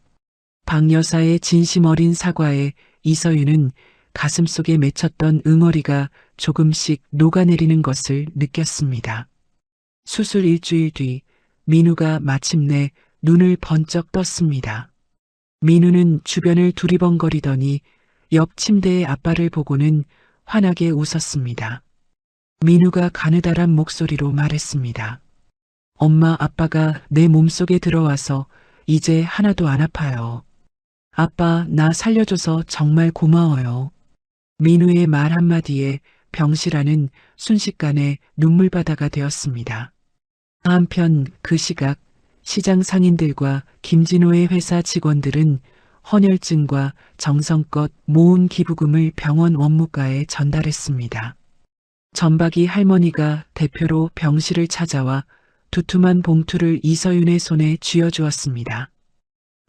박 여사의 진심 어린 사과에 이서윤은 가슴속에 맺혔던 응어리가 조금씩 녹아내리는 것을 느꼈습니다. 수술 일주일 뒤 민우가 마침내 눈을 번쩍 떴습니다. 민우는 주변을 두리번거리더니 옆 침대의 아빠를 보고는 환하게 웃었습니다. 민우가 가느다란 목소리로 말했습니다. 엄마, 아빠가 내 몸속에 들어와서 이제 하나도 안 아파요. 아빠, 나 살려줘서 정말 고마워요. 민우의 말 한마디에 병실 안은 순식간에 눈물바다가 되었습니다. 한편 그 시각 시장 상인들과 김진호의 회사 직원들은 헌혈증과 정성껏 모은 기부금을 병원 원무과에 전달했습니다. 전박이 할머니가 대표로 병실을 찾아와 두툼한 봉투를 이서윤의 손에 쥐어주었습니다.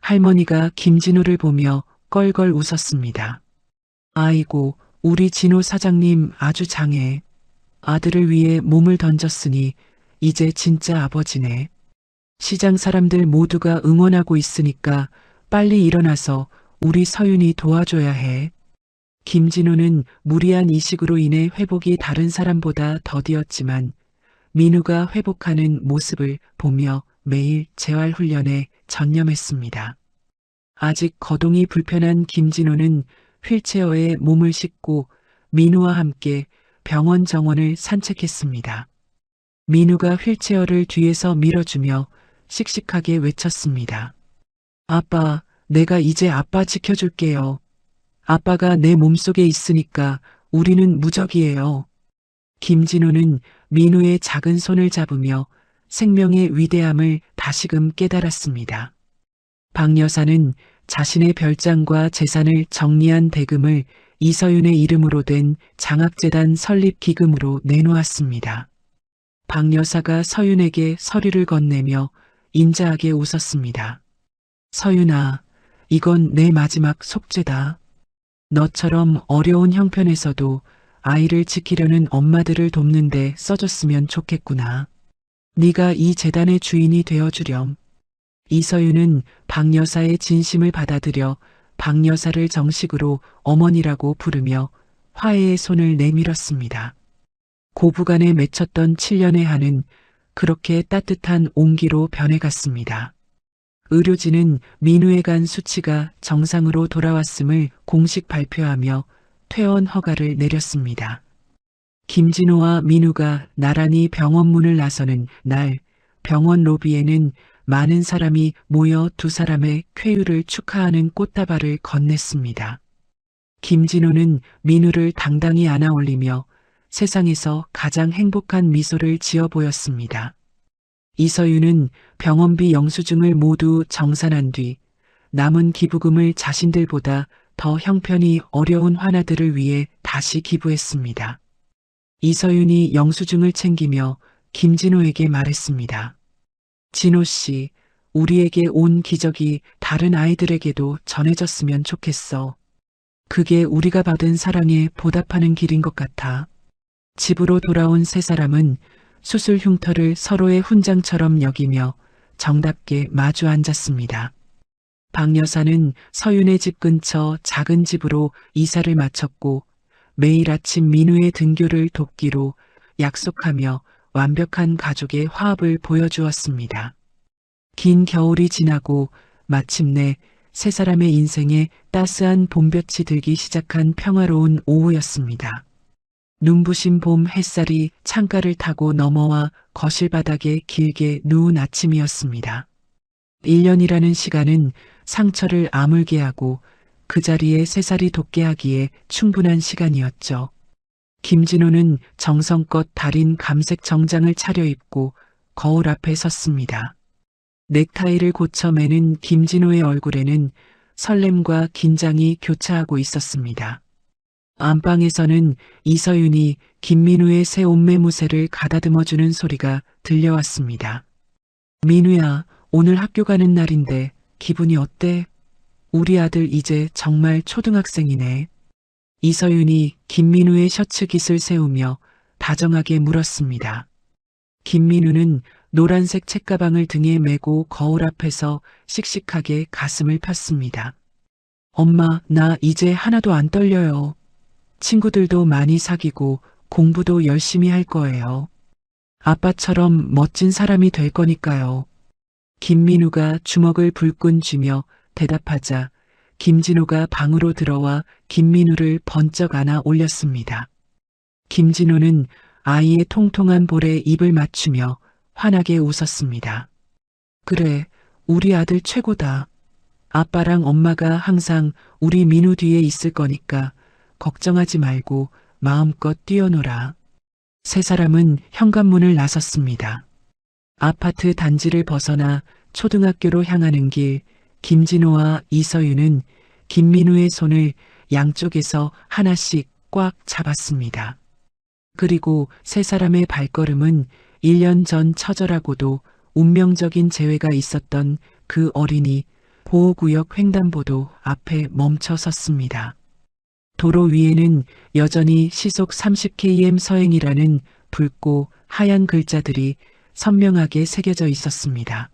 할머니가 김진호를 보며 껄껄 웃었습니다. 아이고, 우리 진호 사장님 아주 장해. 아들을 위해 몸을 던졌으니 이제 진짜 아버지네. 시장 사람들 모두가 응원하고 있으니까 빨리 일어나서 우리 서윤이 도와줘야 해. 김진호는 무리한 이식으로 인해 회복이 다른 사람보다 더디었지만 민우가 회복하는 모습을 보며 매일 재활훈련에 전념했습니다. 아직 거동이 불편한 김진호는 휠체어에 몸을 싣고 민우와 함께 병원 정원을 산책했습니다. 민우가 휠체어를 뒤에서 밀어주며 씩씩하게 외쳤습니다. 아빠, 내가 이제 아빠 지켜줄게요. 아빠가 내 몸속에 있으니까 우리는 무적이에요. 김진호는 민우의 작은 손을 잡으며 생명의 위대함을 다시금 깨달았습니다. 박 여사는 자신의 별장과 재산을 정리한 대금을 이서윤의 이름으로 된 장학재단 설립 기금으로 내놓았습니다. 박 여사가 서윤에게 서류를 건네며 인자하게 웃었습니다. 서윤아, 이건 내 마지막 속죄다. 너처럼 어려운 형편에서도 아이를 지키려는 엄마들을 돕는데 써줬으면 좋겠구나. 네가 이 재단의 주인이 되어주렴. 이서윤은 박 여사의 진심을 받아들여 박 여사를 정식으로 어머니라고 부르며 화해의 손을 내밀었습니다. 고부간에 맺혔던 7년의 한은 그렇게 따뜻한 온기로 변해갔습니다. 의료진은 민우의 간 수치가 정상으로 돌아왔음을 공식 발표하며 퇴원 허가를 내렸습니다. 김진호와 민우가 나란히 병원 문을 나서는 날 병원 로비에는 많은 사람이 모여 두 사람의 쾌유를 축하하는 꽃다발을 건넸습니다. 김진호는 민우를 당당히 안아 올리며 세상에서 가장 행복한 미소를 지어 보였습니다. 이서윤은 병원비 영수증을 모두 정산한 뒤 남은 기부금을 자신들보다 더 형편이 어려운 환아들을 위해 다시 기부했습니다. 이서윤이 영수증을 챙기며 김진호에게 말했습니다. 진호 씨, 우리에게 온 기적이 다른 아이들에게도 전해졌으면 좋겠어. 그게 우리가 받은 사랑에 보답하는 길인 것 같아. 집으로 돌아온 세 사람은 수술 흉터를 서로의 훈장처럼 여기며 정답게 마주 앉았습니다. 박 여사는 서윤의 집 근처 작은 집으로 이사를 마쳤고 매일 아침 민우의 등교를 돕기로 약속하며 완벽한 가족의 화합을 보여주었습니다. 긴 겨울이 지나고 마침내 세 사람의 인생에 따스한 봄볕이 들기 시작한 평화로운 오후였습니다. 눈부신 봄 햇살이 창가를 타고 넘어와 거실 바닥에 길게 누운 아침이었습니다. 1년이라는 시간은 상처를 아물게 하고 그 자리에 새살이 돋게 하기에 충분한 시간이었죠. 김진호는 정성껏 다린 감색 정장을 차려입고 거울 앞에 섰습니다. 넥타이를 고쳐 매는 김진호의 얼굴에는 설렘과 긴장이 교차하고 있었습니다. 안방에서는 이서윤이 김민우의 새 옷매무새를 가다듬어주는 소리가 들려왔습니다. 민우야, 오늘 학교 가는 날인데 기분이 어때? 우리 아들 이제 정말 초등학생이네. 이서윤이 김민우의 셔츠 깃을 세우며 다정하게 물었습니다. 김민우는 노란색 책가방을 등에 메고 거울 앞에서 씩씩하게 가슴을 폈습니다. 엄마, 나 이제 하나도 안 떨려요. 친구들도 많이 사귀고 공부도 열심히 할 거예요. 아빠처럼 멋진 사람이 될 거니까요. 김민우가 주먹을 불끈 쥐며 대답하자 김진호가 방으로 들어와 김민우를 번쩍 안아 올렸습니다. 김진호는 아이의 통통한 볼에 입을 맞추며 환하게 웃었습니다. 그래, 우리 아들 최고다. 아빠랑 엄마가 항상 우리 민우 뒤에 있을 거니까 걱정하지 말고 마음껏 뛰어놀아. 세 사람은 현관문을 나섰습니다. 아파트 단지를 벗어나 초등학교로 향하는 길, 김진호와 이서윤은 김민우의 손을 양쪽에서 하나씩 꽉 잡았습니다. 그리고 세 사람의 발걸음은 1년 전 처절하고도 운명적인 재회가 있었던 그 어린이 보호구역 횡단보도 앞에 멈춰 섰습니다. 도로 위에는 여전히 시속 30km 서행이라는 붉고 하얀 글자들이 선명하게 새겨져 있었습니다.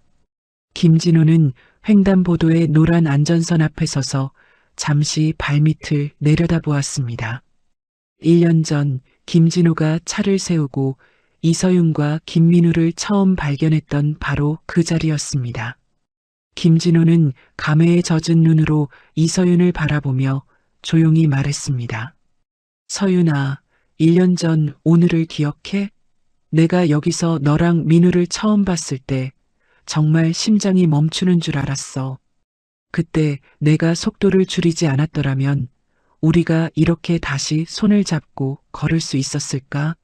김진호는 횡단보도의 노란 안전선 앞에 서서 잠시 발밑을 내려다보았습니다. 1년 전 김진호가 차를 세우고 이서윤과 김민우를 처음 발견했던 바로 그 자리였습니다. 김진호는 감회에 젖은 눈으로 이서윤을 바라보며 조용히 말했습니다. 서윤아, 1년 전 오늘을 기억해? 내가 여기서 너랑 민우를 처음 봤을 때 정말 심장이 멈추는 줄 알았어. 그때 내가 속도를 줄이지 않았더라면 우리가 이렇게 다시 손을 잡고 걸을 수 있었을까?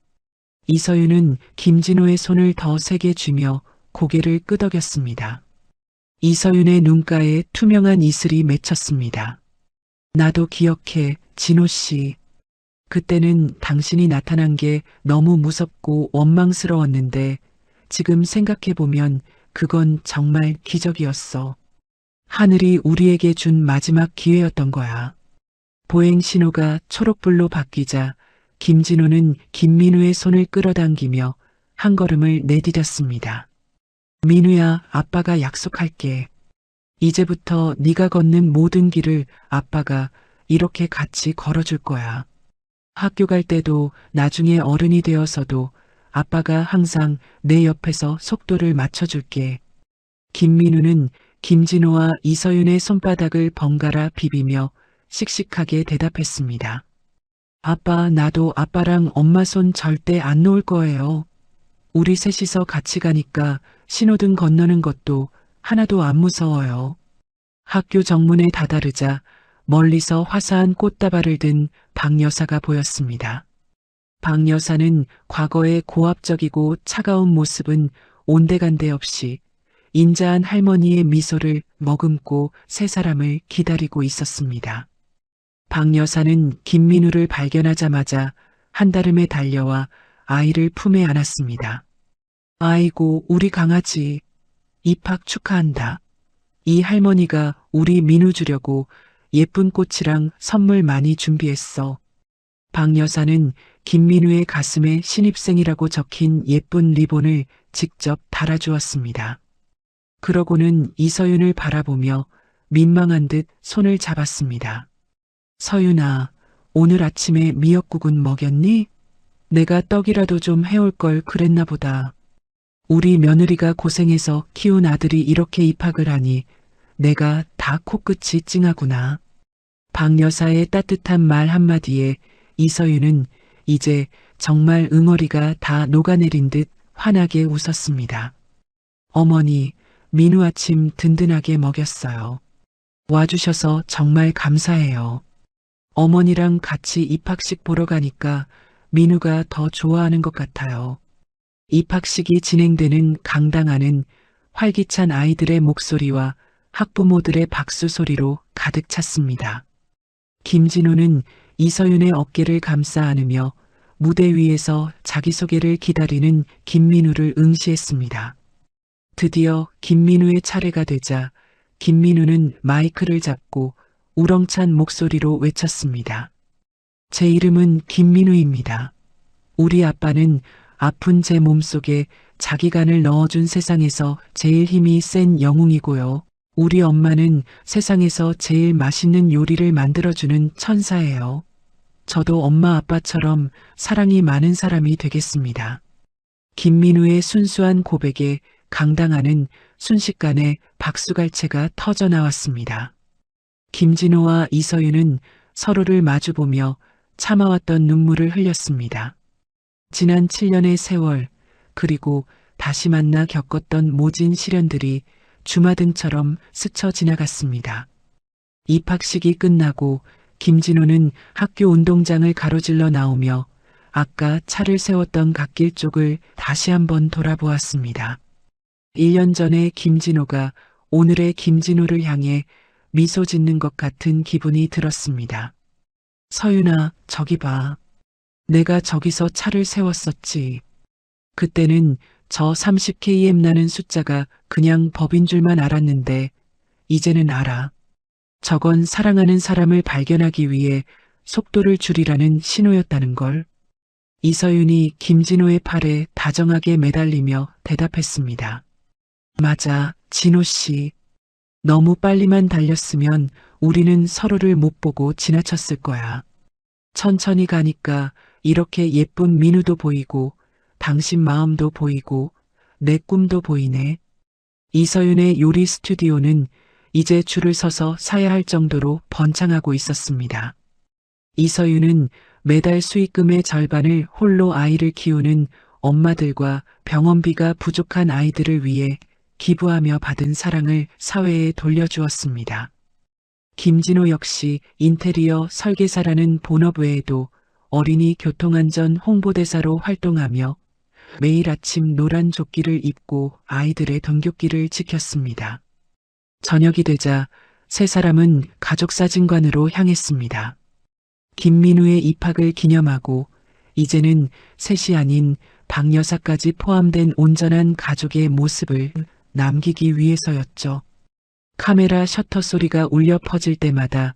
이서윤은 김진호의 손을 더 세게 쥐며 고개를 끄덕였습니다. 이서윤의 눈가에 투명한 이슬이 맺혔습니다. 나도 기억해, 진호 씨. 그때는 당신이 나타난 게 너무 무섭고 원망스러웠는데 지금 생각해보면 그건 정말 기적이었어. 하늘이 우리에게 준 마지막 기회였던 거야. 보행 신호가 초록불로 바뀌자 김진호는 김민우의 손을 끌어당기며 한 걸음을 내디뎠습니다. 민우야, 아빠가 약속할게. 이제부터 네가 걷는 모든 길을 아빠가 이렇게 같이 걸어줄 거야. 학교 갈 때도 나중에 어른이 되어서도 아빠가 항상 내 옆에서 속도를 맞춰줄게. 김민우는 김진호와 이서윤의 손바닥을 번갈아 비비며 씩씩하게 대답했습니다. 아빠, 나도 아빠랑 엄마 손 절대 안 놓을 거예요. 우리 셋이서 같이 가니까 신호등 건너는 것도 하나도 안 무서워요. 학교 정문에 다다르자 멀리서 화사한 꽃다발을 든 박 여사가 보였습니다. 박 여사는 과거의 고압적이고 차가운 모습은 온데간데 없이 인자한 할머니의 미소를 머금고 세 사람을 기다리고 있었습니다. 박 여사는 김민우를 발견하자마자 한달음에 달려와 아이를 품에 안았습니다. 아이고, 우리 강아지. 입학 축하한다. 이 할머니가 우리 민우 주려고 예쁜 꽃이랑 선물 많이 준비했어. 박 여사는 김민우의 가슴에 신입생이라고 적힌 예쁜 리본을 직접 달아주었습니다. 그러고는 이서윤을 바라보며 민망한 듯 손을 잡았습니다. 서윤아, 오늘 아침에 미역국은 먹였니? 내가 떡이라도 좀 해올 걸 그랬나 보다. 우리 며느리가 고생해서 키운 아들이 이렇게 입학을 하니 내가 다 코끝이 찡하구나. 박 여사의 따뜻한 말 한마디에 이서윤은 이제 정말 응어리가 다 녹아내린 듯 환하게 웃었습니다. 어머니, 민우 아침 든든하게 먹였어요. 와주셔서 정말 감사해요. 어머니랑 같이 입학식 보러 가니까 민우가 더 좋아하는 것 같아요. 입학식이 진행되는 강당 안은 활기찬 아이들의 목소리와 학부모들의 박수 소리로 가득 찼습니다. 김진호는 이서윤의 어깨를 감싸 안으며 무대 위에서 자기소개를 기다리는 김민우를 응시했습니다. 드디어 김민우의 차례가 되자 김민우는 마이크를 잡고 우렁찬 목소리로 외쳤습니다. 제 이름은 김민우입니다. 우리 아빠는 아픈 제 몸속에 자기 간을 넣어준 세상에서 제일 힘이 센 영웅이고요. 우리 엄마는 세상에서 제일 맛있는 요리를 만들어주는 천사예요. 저도 엄마 아빠처럼 사랑이 많은 사람이 되겠습니다. 김민우의 순수한 고백에 강당 안은 순식간에 박수갈채가 터져 나왔습니다. 김진호와 이서윤은 서로를 마주보며 참아왔던 눈물을 흘렸습니다. 지난 7년의 세월, 그리고 다시 만나 겪었던 모진 시련들이 주마등처럼 스쳐 지나갔습니다. 입학식이 끝나고 김진호는 학교 운동장을 가로질러 나오며 아까 차를 세웠던 갓길 쪽을 다시 한번 돌아보았습니다. 1년 전의 김진호가 오늘의 김진호를 향해 미소 짓는 것 같은 기분이 들었습니다. 서윤아, 저기 봐. 내가 저기서 차를 세웠었지. 그때는 저 30km 나는 숫자가 그냥 법인 줄만 알았는데 이제는 알아. 저건 사랑하는 사람을 발견하기 위해 속도를 줄이라는 신호였다는 걸. 이서윤이 김진호의 팔에 다정하게 매달리며 대답했습니다. 맞아, 진호 씨. 너무 빨리만 달렸으면 우리는 서로를 못 보고 지나쳤을 거야. 천천히 가니까 이렇게 예쁜 민우도 보이고 당신 마음도 보이고 내 꿈도 보이네. 이서윤의 요리 스튜디오는 이제 줄을 서서 사야 할 정도로 번창하고 있었습니다. 이서윤은 매달 수익금의 절반을 홀로 아이를 키우는 엄마들과 병원비가 부족한 아이들을 위해 기부하며 받은 사랑을 사회에 돌려주었습니다. 김진호 역시 인테리어 설계사라는 본업 외에도 어린이 교통안전 홍보대사로 활동하며 매일 아침 노란 조끼를 입고 아이들의 등굣길을 지켰습니다. 저녁이 되자 세 사람은 가족사진관으로 향했습니다. 김민우의 입학을 기념하고 이제는 셋이 아닌 박 여사까지 포함된 온전한 가족의 모습을 남기기 위해서였죠. 카메라 셔터 소리가 울려 퍼질 때마다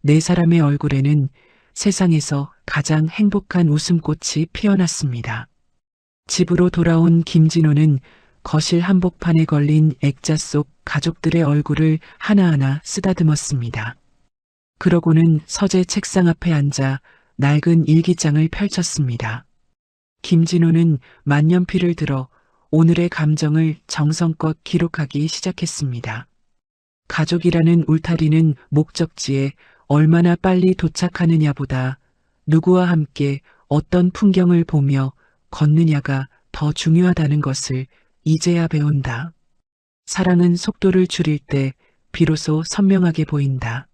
네 사람의 얼굴에는 세상에서 가장 행복한 웃음꽃이 피어났습니다. 집으로 돌아온 김진호는 거실 한복판에 걸린 액자 속 가족들의 얼굴을 하나하나 쓰다듬었습니다. 그러고는 서재 책상 앞에 앉아 낡은 일기장을 펼쳤습니다. 김진호는 만년필을 들어 오늘의 감정을 정성껏 기록하기 시작했습니다. 가족이라는 울타리는 목적지에 얼마나 빨리 도착하느냐보다 누구와 함께 어떤 풍경을 보며 걷느냐가 더 중요하다는 것을 이제야 배운다. 사랑은 속도를 줄일 때 비로소 선명하게 보인다.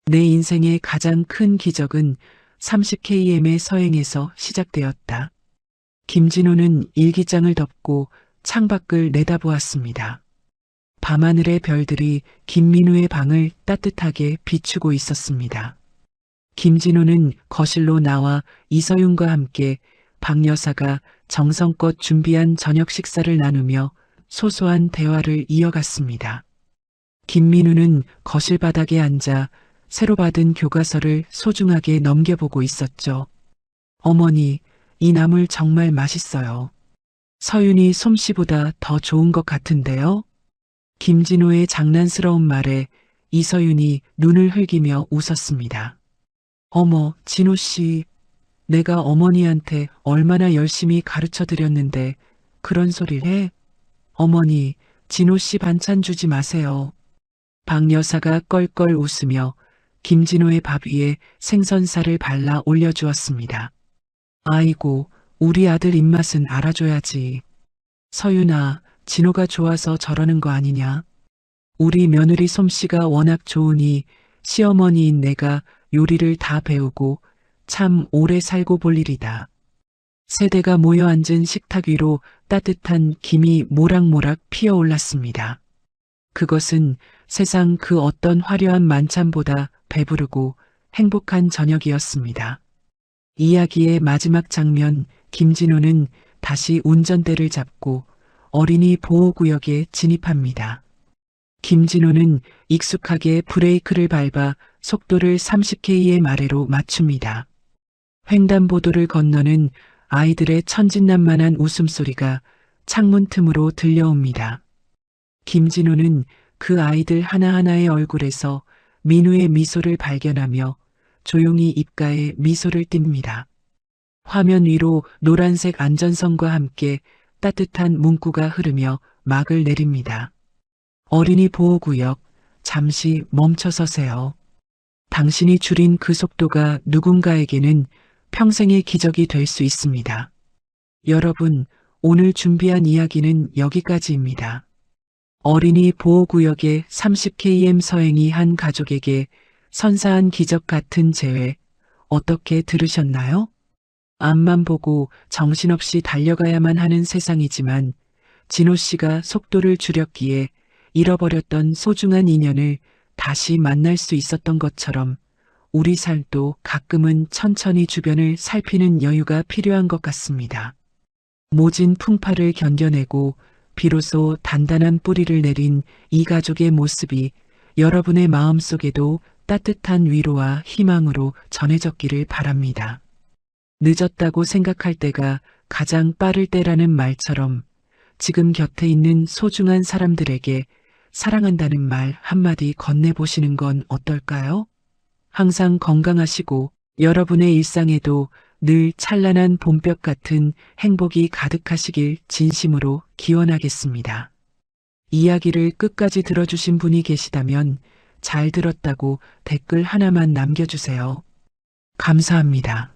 내 인생의 가장 큰 기적은 30km의 서행에서 시작되었다. 김진호는 일기장을 덮고 창밖을 내다보았습니다. 밤하늘의 별들이 김민우의 방을 따뜻하게 비추고 있었습니다. 김진호는 거실로 나와 이서윤과 함께 박 여사가 정성껏 준비한 저녁 식사를 나누며 소소한 대화를 이어갔습니다. 김민우는 거실 바닥에 앉아 새로 받은 교과서를 소중하게 넘겨보고 있었죠. 어머니, 이 나물 정말 맛있어요. 서윤이 솜씨보다 더 좋은 것 같은데요? 김진호의 장난스러운 말에 이서윤이 눈을 흘기며 웃었습니다. 어머, 진호 씨, 내가 어머니한테 얼마나 열심히 가르쳐 드렸는데 그런 소리를 해? 어머니, 진호 씨 반찬 주지 마세요. 박 여사가 껄껄 웃으며 김진호의 밥 위에 생선살을 발라 올려주었습니다. 아이고, 우리 아들 입맛은 알아줘야지. 서윤아, 진호가 좋아서 저러는 거 아니냐? 우리 며느리 솜씨가 워낙 좋으니 시어머니인 내가 요리를 다 배우고 참 오래 살고 볼 일이다. 세대가 모여 앉은 식탁 위로 따뜻한 김이 모락모락 피어올랐습니다. 그것은 세상 그 어떤 화려한 만찬보다 배부르고 행복한 저녁이었습니다. 이야기의 마지막 장면, 김진호는 다시 운전대를 잡고 어린이 보호구역에 진입합니다. 김진호는 익숙하게 브레이크를 밟아 속도를 30km의 아래로 맞춥니다. 횡단보도를 건너는 아이들의 천진난만한 웃음소리가 창문 틈으로 들려옵니다. 김진호는 그 아이들 하나하나의 얼굴에서 민우의 미소를 발견하며 조용히 입가에 미소를 띱니다. 화면 위로 노란색 안전선과 함께 따뜻한 문구가 흐르며 막을 내립니다. 어린이 보호구역, 잠시 멈춰 서세요. 당신이 줄인 그 속도가 누군가에게는 평생의 기적이 될 수 있습니다. 여러분, 오늘 준비한 이야기는 여기까지입니다. 어린이 보호구역의 30km 서행이 한 가족에게 선사한 기적 같은 재회, 어떻게 들으셨나요? 앞만 보고 정신없이 달려가야만 하는 세상이지만 진호 씨가 속도를 줄였기에 잃어버렸던 소중한 인연을 다시 만날 수 있었던 것처럼 우리 삶도 가끔은 천천히 주변을 살피는 여유가 필요한 것 같습니다. 모진 풍파를 견뎌내고 비로소 단단한 뿌리를 내린 이 가족의 모습이 여러분의 마음속에도 따뜻한 위로와 희망으로 전해졌기를 바랍니다. 늦었다고 생각할 때가 가장 빠를 때라는 말처럼 지금 곁에 있는 소중한 사람들에게 사랑한다는 말 한마디 건네보시는 건 어떨까요? 항상 건강하시고 여러분의 일상에도 늘 찬란한 봄볕 같은 행복이 가득하시길 진심으로 기원하겠습니다. 이야기를 끝까지 들어주신 분이 계시다면 잘 들었다고 댓글 하나만 남겨주세요. 감사합니다.